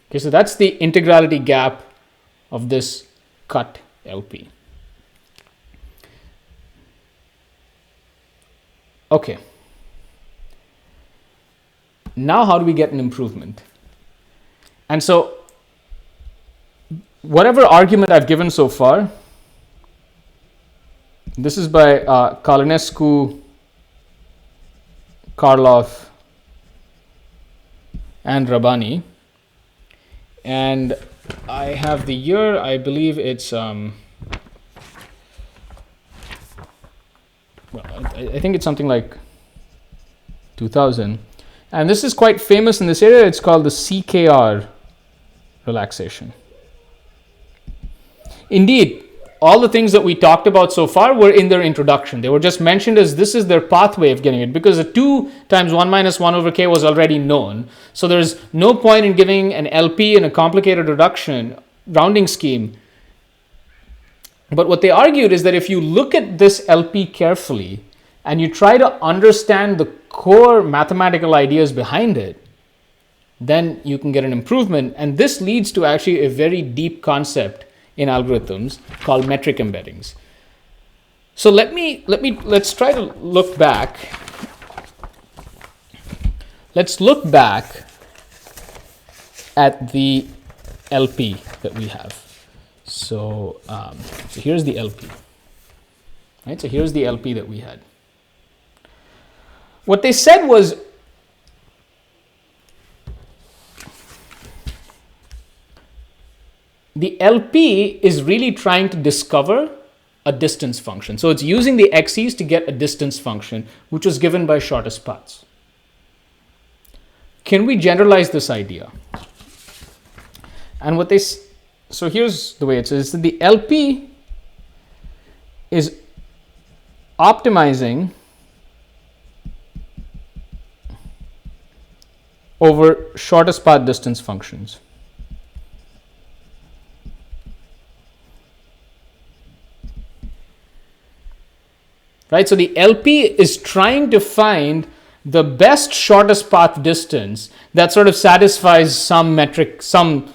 Okay, so that's the integrality gap of this cut LP. Okay. Now how do we get an improvement? And so whatever argument I've given so far, this is by Calinescu, Karloff, and Rabbani. And I have the year, I believe it's, well, I think it's something like 2000. And this is quite famous in this area. It's called the Ckr relaxation. Indeed, all the things that we talked about so far were in their introduction. They were just mentioned as this is their pathway of getting it, because the 2 times 1 minus 1 over k was already known. So there's no point in giving an LP in a complicated rounding scheme. But what they argued is that if you look at this LP carefully and you try to understand the core mathematical ideas behind it, then you can get an improvement. And this leads to actually a very deep concept in algorithms called metric embeddings. So let's try to look back. Let's look back at the LP that we have. So here's the LP. Right? So here's the LP that we had. What they said was the LP is really trying to discover a distance function. So it's using the x's to get a distance function, which was given by shortest paths. Can we generalize this idea? And so here's the way it says that the LP is optimizing over shortest path distance functions. Right? So the LP is trying to find the best shortest path distance that sort of satisfies some metric, some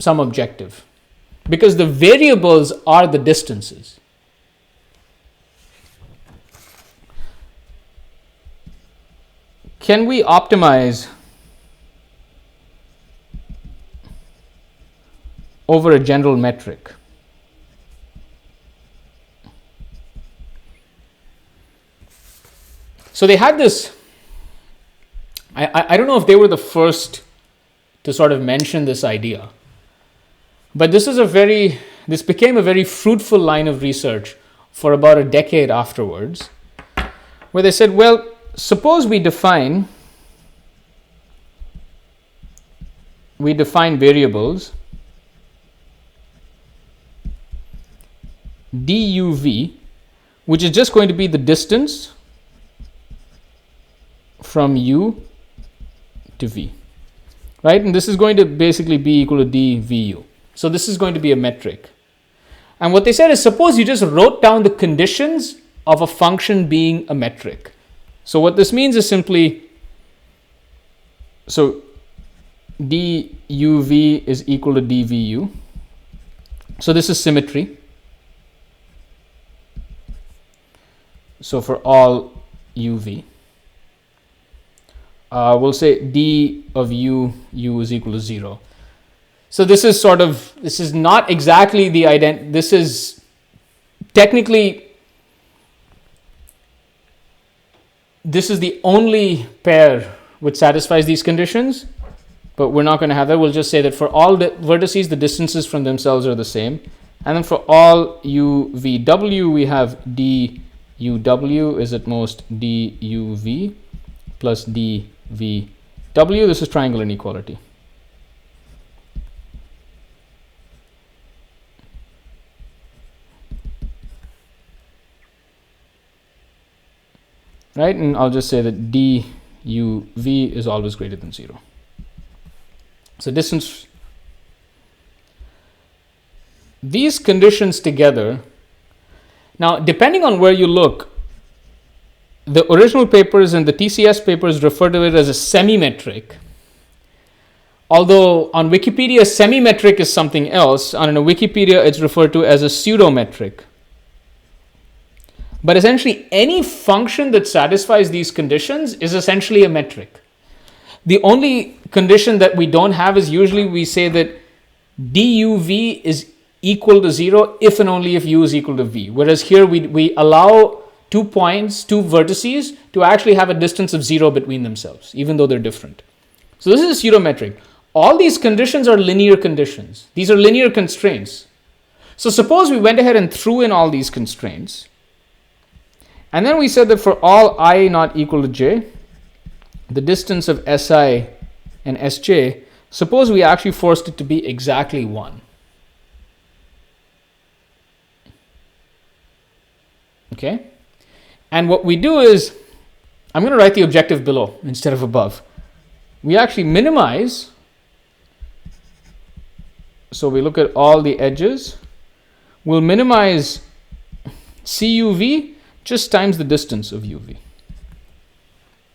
objective, because the variables are the distances. Can we optimize over a general metric? So they had this, I don't know if they were the first to sort of mention this idea, but this became a very fruitful line of research for about a decade afterwards, where they said, well, suppose we define variables duv, which is just going to be the distance from u to v, right? And this is going to basically be equal to dvu. So this is going to be a metric. And what they said is, suppose you just wrote down the conditions of a function being a metric. So what this means is simply, so duv is equal to dvu. So this is symmetry. So for all uv, we'll say d of u is equal to 0. So this is not exactly the ident. This is technically, this is the only pair which satisfies these conditions, but we're not going to have that. We'll just say that for all the vertices, the distances from themselves are the same. And then for all uvw, we have duw is at most duv plus dvw. This is triangle inequality. Right, and I'll just say that duv is always greater than 0. So distance, these conditions together, now depending on where you look, the original papers and the TCS papers refer to it as a semi-metric. Although on Wikipedia, semi-metric is something else. On Wikipedia, it's referred to as a pseudo-metric. But essentially, any function that satisfies these conditions is essentially a metric. The only condition that we don't have is usually we say that duv is equal to 0 if and only if u is equal to v. Whereas here we allow 2 points, 2 vertices to actually have a distance of 0 between themselves, even though they're different. So this is a pseudometric. All these conditions are linear conditions. These are linear constraints. So suppose we went ahead and threw in all these constraints. And then we said that for all I not equal to j, the distance of Si and Sj, suppose we actually forced it to be exactly 1. Okay? And what we do is, I'm going to write the objective below instead of above. We actually minimize. So we look at all the edges. We'll minimize CUV just times the distance of UV.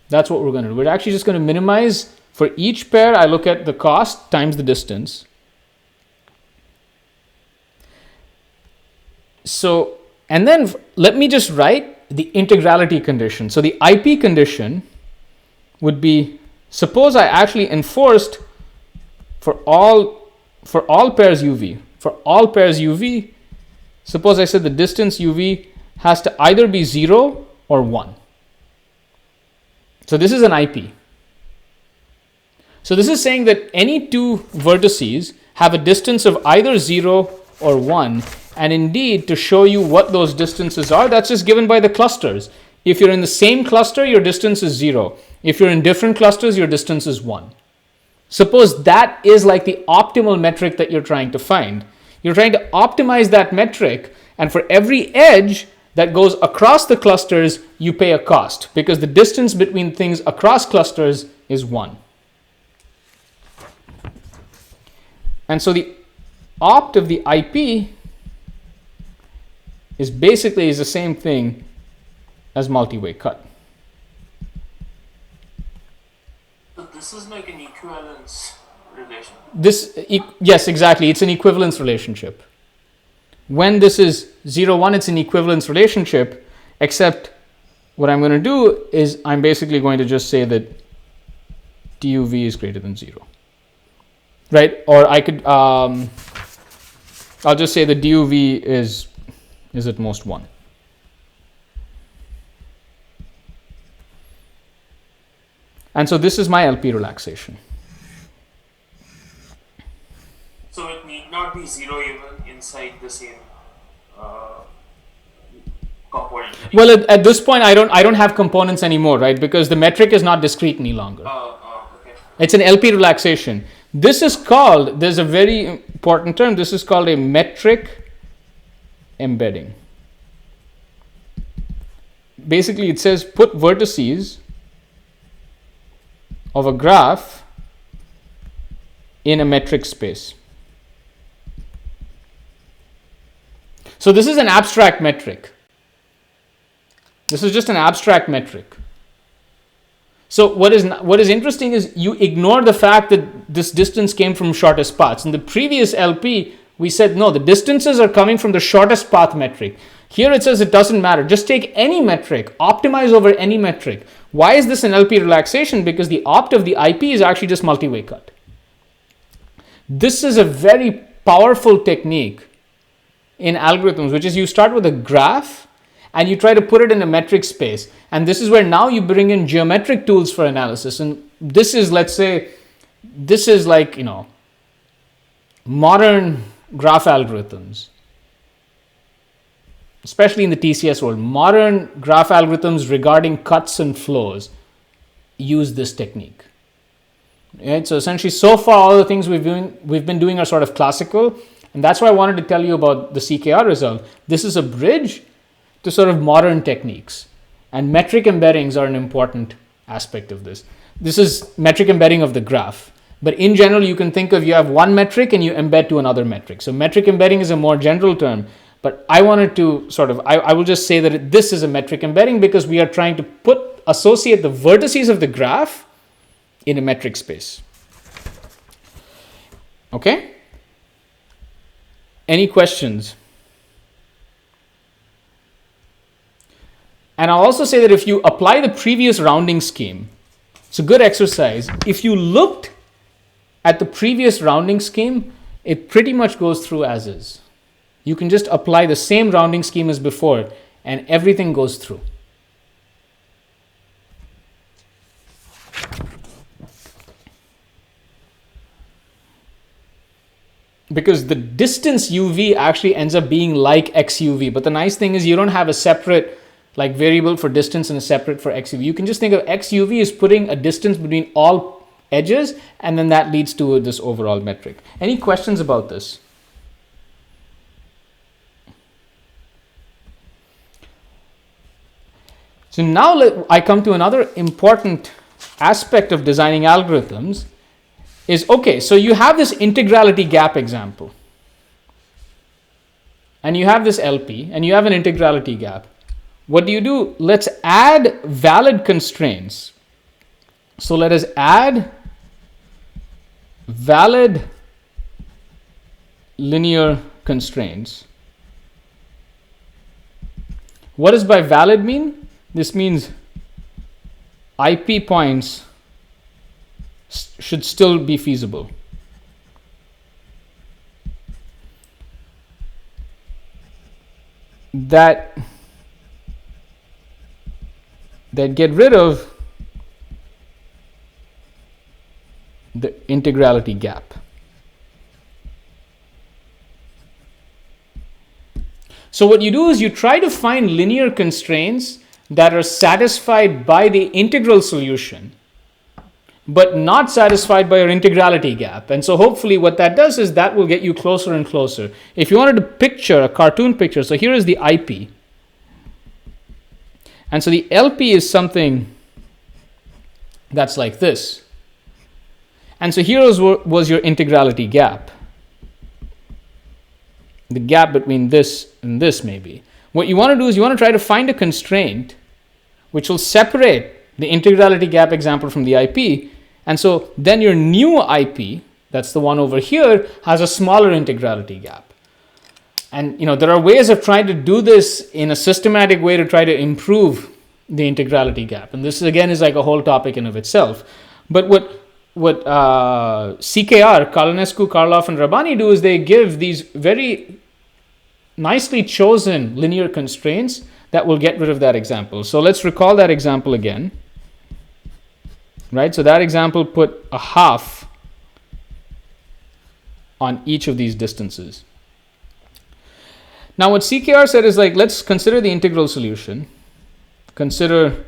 That's what we're going to do. We're actually just going to minimize for each pair. I look at the cost times the distance. So, and then let me just write the integrality condition. So the IP condition would be, suppose I actually enforced for all pairs UV. For all pairs UV, suppose I said the distance UV has to either be 0 or 1. So this is an IP. So this is saying that any 2 vertices have a distance of either 0 or 1. And indeed, to show you what those distances are, that's just given by the clusters. If you're in the same cluster, your distance is 0. If you're in different clusters, your distance is 1. Suppose that is like the optimal metric that you're trying to find. You're trying to optimize that metric, and for every edge that goes across the clusters, you pay a cost, because the distance between things across clusters is 1. And so the opt of the IP is basically the same thing as multi-way cut. So this is like an equivalence relation. Yes, exactly. It's an equivalence relationship. When this is 0, 1, it's an equivalence relationship, except what I'm going to do is I'm basically going to just say that duv is greater than 0. Right? Or I could, I'll just say that duv is at most 1. And so this is my LP relaxation. So it need not be 0 even inside the same component. Well, at this point, I don't have components anymore, right? Because the metric is not discrete any longer. Okay. It's an LP relaxation. This is called, there's a very important term, this is called a metric embedding. Basically, it says put vertices of a graph in a metric space. So this is an abstract metric. This is just an abstract metric. So what is interesting is you ignore the fact that this distance came from shortest paths. In the previous LP, we said, no, the distances are coming from the shortest path metric. Here it says it doesn't matter. Just take any metric, optimize over any metric. Why is this an LP relaxation? Because the opt of the IP is actually just multi-way cut. This is a very powerful technique in algorithms, which is you start with a graph and you try to put it in a metric space. And this is where now you bring in geometric tools for analysis. And this is, let's say, this is like, modern graph algorithms, especially in the TCS world. Modern graph algorithms regarding cuts and flows use this technique. Right? So essentially, so far, all the things we've been doing are sort of classical. And that's why I wanted to tell you about the CKR result. This is a bridge to sort of modern techniques. And metric embeddings are an important aspect of this. This is metric embedding of the graph. But in general, you can think of you have one metric and you embed to another metric. So metric embedding is a more general term. But I wanted to sort of, I will just say that this is a metric embedding because we are trying to associate the vertices of the graph in a metric space. Okay? Any questions? And I'll also say that if you apply the previous rounding scheme, it's a good exercise. If you looked at the previous rounding scheme, it pretty much goes through as is. You can just apply the same rounding scheme as before and everything goes through. Because the distance uv actually ends up being like xuv, but the nice thing is you don't have a separate like variable for distance and a separate for xuv. You can just think of xuv as putting a distance between all edges, and then that leads to this overall metric. Any questions about this? So now I come to another important aspect of designing algorithms is, okay, so you have this integrality gap example, and you have this LP, and you have an integrality gap. What do? Let's add valid constraints. So let us add valid linear constraints. What does by valid mean? This means IP points should still be feasible. That get rid of the integrality gap. So what you do is you try to find linear constraints that are satisfied by the integral solution, but not satisfied by your integrality gap. And so hopefully what that does is that will get you closer and closer. If you wanted to picture a cartoon picture, so here is the IP. And so the LP is something that's like this. And so here was your integrality gap. The gap between this and this maybe. What you want to do is you want to try to find a constraint which will separate the integrality gap example from the IP. And so then your new IP, that's the one over here, has a smaller integrality gap. And there are ways of trying to do this in a systematic way to try to improve the integrality gap. And this again is like a whole topic in of itself. But what CKR, Kalinescu, Karloff, and Rabbani do is they give these very nicely chosen linear constraints that will get rid of that example. So let's recall that example again. Right? So that example put a half on each of these distances. Now what CKR said is like, let's consider the integral solution. Consider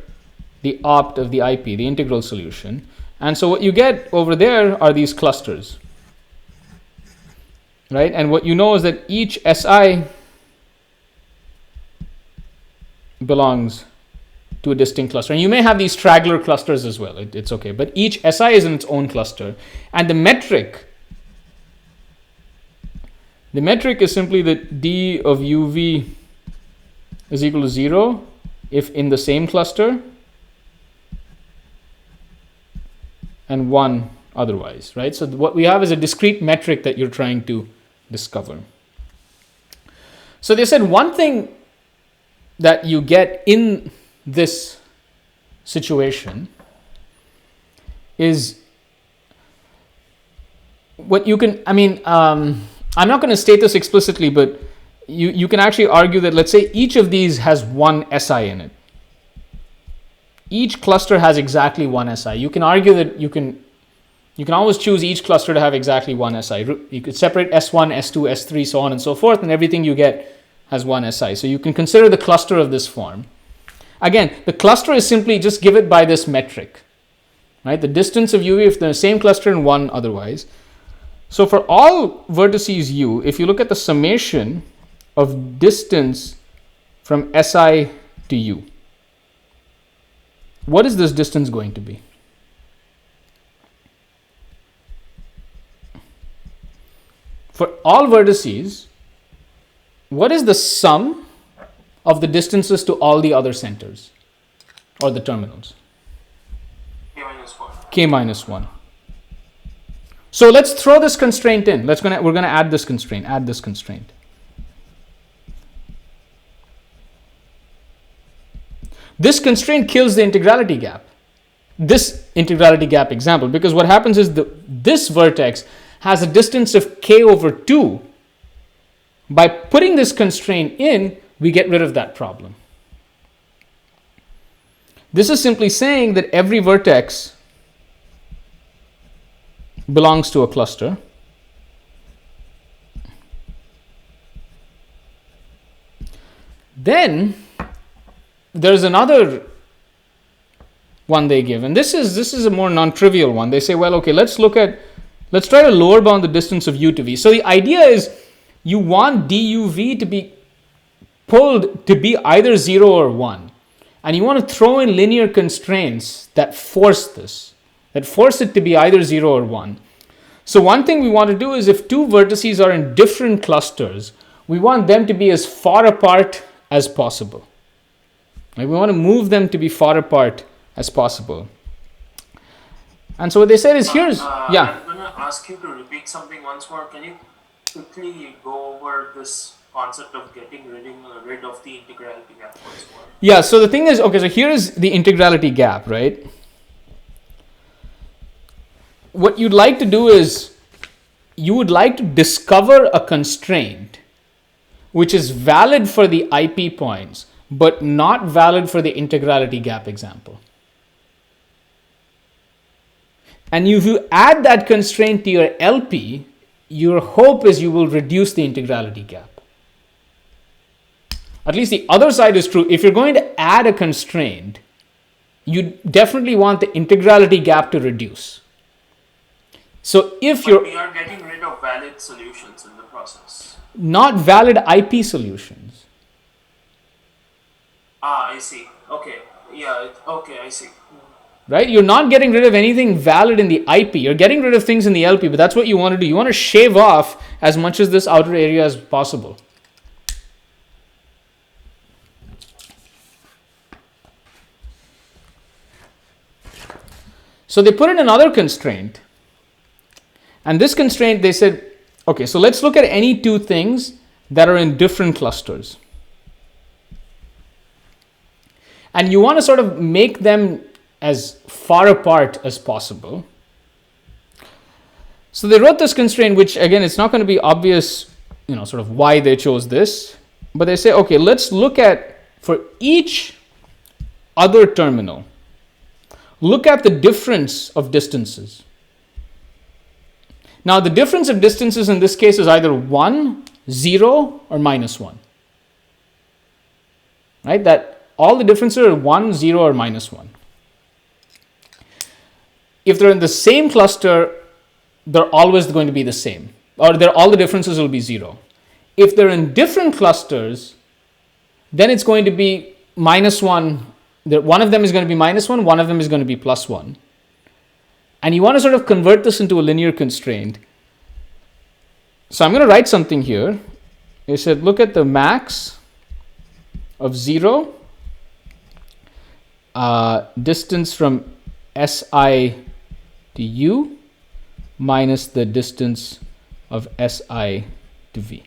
the opt of the IP, the integral solution. And so what you get over there are these clusters. Right? And what you know is that each SI belongs to a distinct cluster. And you may have these straggler clusters as well. It's okay. But each SI is in its own cluster. And the metric is simply that D of UV is equal to 0 if in the same cluster and 1 otherwise, right? So what we have is a discrete metric that you're trying to discover. So they said one thing that you get in this situation is what you can, I'm not going to state this explicitly, but you can actually argue that, let's say each of these has one SI in it. Each cluster has exactly one SI. You can argue that you can always choose each cluster to have exactly one SI. You could separate S1, S2, S3, so on and so forth, and everything you get has one SI. So you can consider the cluster of this form. Again, the cluster is simply just give it by this metric, right? The distance of UV if they're the same cluster and one otherwise. So for all vertices U, if you look at the summation of distance from SI to U, what is this distance going to be? For all vertices, what is the sum of the distances to all the other centers or the terminals? K minus 1. K minus 1. So let's throw this constraint in. We're going to add this constraint. Add this constraint. This constraint kills the integrality gap. This integrality gap example, because what happens is this vertex has a distance of k over 2. By putting this constraint in, we get rid of that problem. This is simply saying that every vertex belongs to a cluster. Then there's another one they give, and this is a more non-trivial one. They say, well, okay, let's try to lower bound the distance of u to v. So the idea is you want duv to be pulled to be either 0 or 1, and you want to throw in linear constraints that force it to be either 0 or 1. So one thing we want to do is, if two vertices are in different clusters, we want them to be as far apart as possible. Like, we want to move them to be far apart as possible. And so what they said is, I'm going to ask you to repeat something once more. Can you quickly go over this concept of getting rid of the integrality gap once more? Yeah, so the thing is, okay, so here is the integrality gap, right? What you'd like to do is, you would like to discover a constraint which is valid for the IP points, but not valid for the integrality gap example. And if you add that constraint to your LP, your hope is you will reduce the integrality gap. At least the other side is true. If you're going to add a constraint, you definitely want the integrality gap to reduce. So if But we are getting rid of valid solutions in the process. Not valid IP solutions. I see. Okay. Yeah. Okay, I see. Right? You're not getting rid of anything valid in the IP. You're getting rid of things in the LP, but that's what you want to do. You want to shave off as much of this outer area as possible. So they put in another constraint. And this constraint, they said, okay, so let's look at any two things that are in different clusters. And you want to sort of make them as far apart as possible. So they wrote this constraint, which again, it's not going to be obvious, sort of why they chose this. But they say, okay, let's look at, for each other terminal, look at the difference of distances. Now, the difference of distances in this case is either 1, 0, or minus 1. Right? That all the differences are 1, 0, or minus 1. If they're in the same cluster, they're always going to be the same, or all the differences will be 0. If they're in different clusters, then it's going to be minus 1. One of them is going to be minus 1, one of them is going to be plus 1. And you want to sort of convert this into a linear constraint. So I'm going to write something here. It said, look at the max of 0, distance from SI to U minus the distance of SI to V.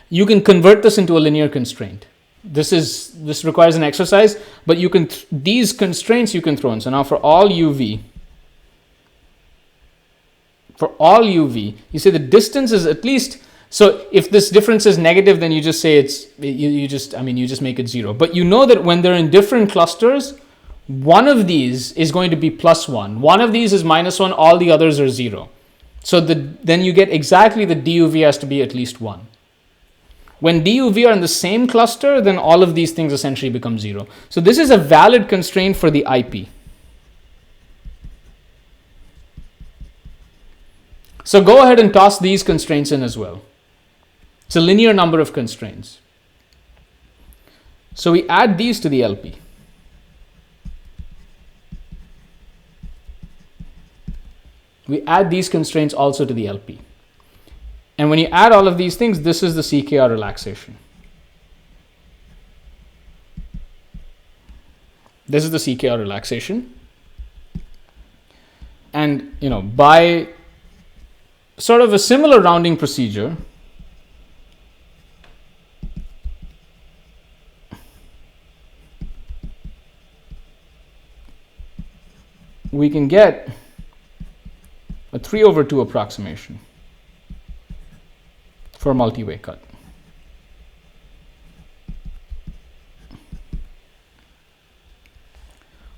You can convert this into a linear constraint. This requires an exercise, but you can these constraints you can throw in. So now for all UV, you say the distance is at least. So if this difference is negative, then you just say you just make it 0. But you know that when they're in different clusters, one of these is going to be plus 1. One of these is minus 1. All the others are 0. So then you get exactly the DUV has to be at least 1. When DUV are in the same cluster, then all of these things essentially become 0. So this is a valid constraint for the IP. So go ahead and toss these constraints in as well. It's a linear number of constraints. So we add these to the LP. We add these constraints also to the LP. And when you add all of these things, this is the Ckr relaxation. This is the Ckr relaxation. And, by sort of a similar rounding procedure, we can get a 3/2 approximation for multi-way cut.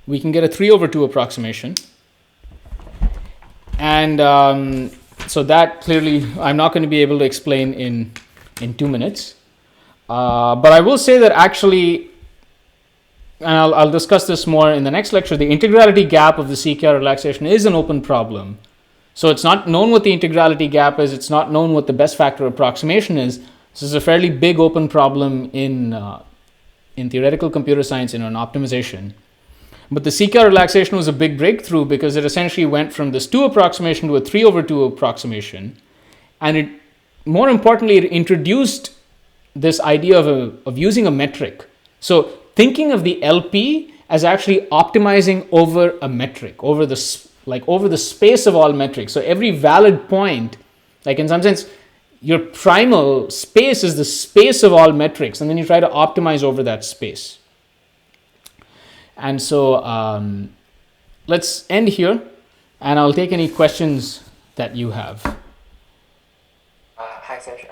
We can get a 3/2 approximation. And so that clearly I'm not going to be able to explain in 2 minutes. But I will say that actually, and I'll discuss this more in the next lecture, the integrality gap of the Ckr relaxation is an open problem. So it's not known what the integrality gap is. It's not known what the best factor approximation is. This is a fairly big open problem in theoretical computer science in an optimization. But the Ckr relaxation was a big breakthrough because it essentially went from this 2 approximation to a 3/2 approximation. And it, more importantly, it introduced this idea of using a metric. So thinking of the LP as actually optimizing over a metric, over the space of all metrics. So every valid point, like in some sense, your primal space is the space of all metrics, and then you try to optimize over that space. And so let's end here, and I'll take any questions that you have. Hi, Sanjay.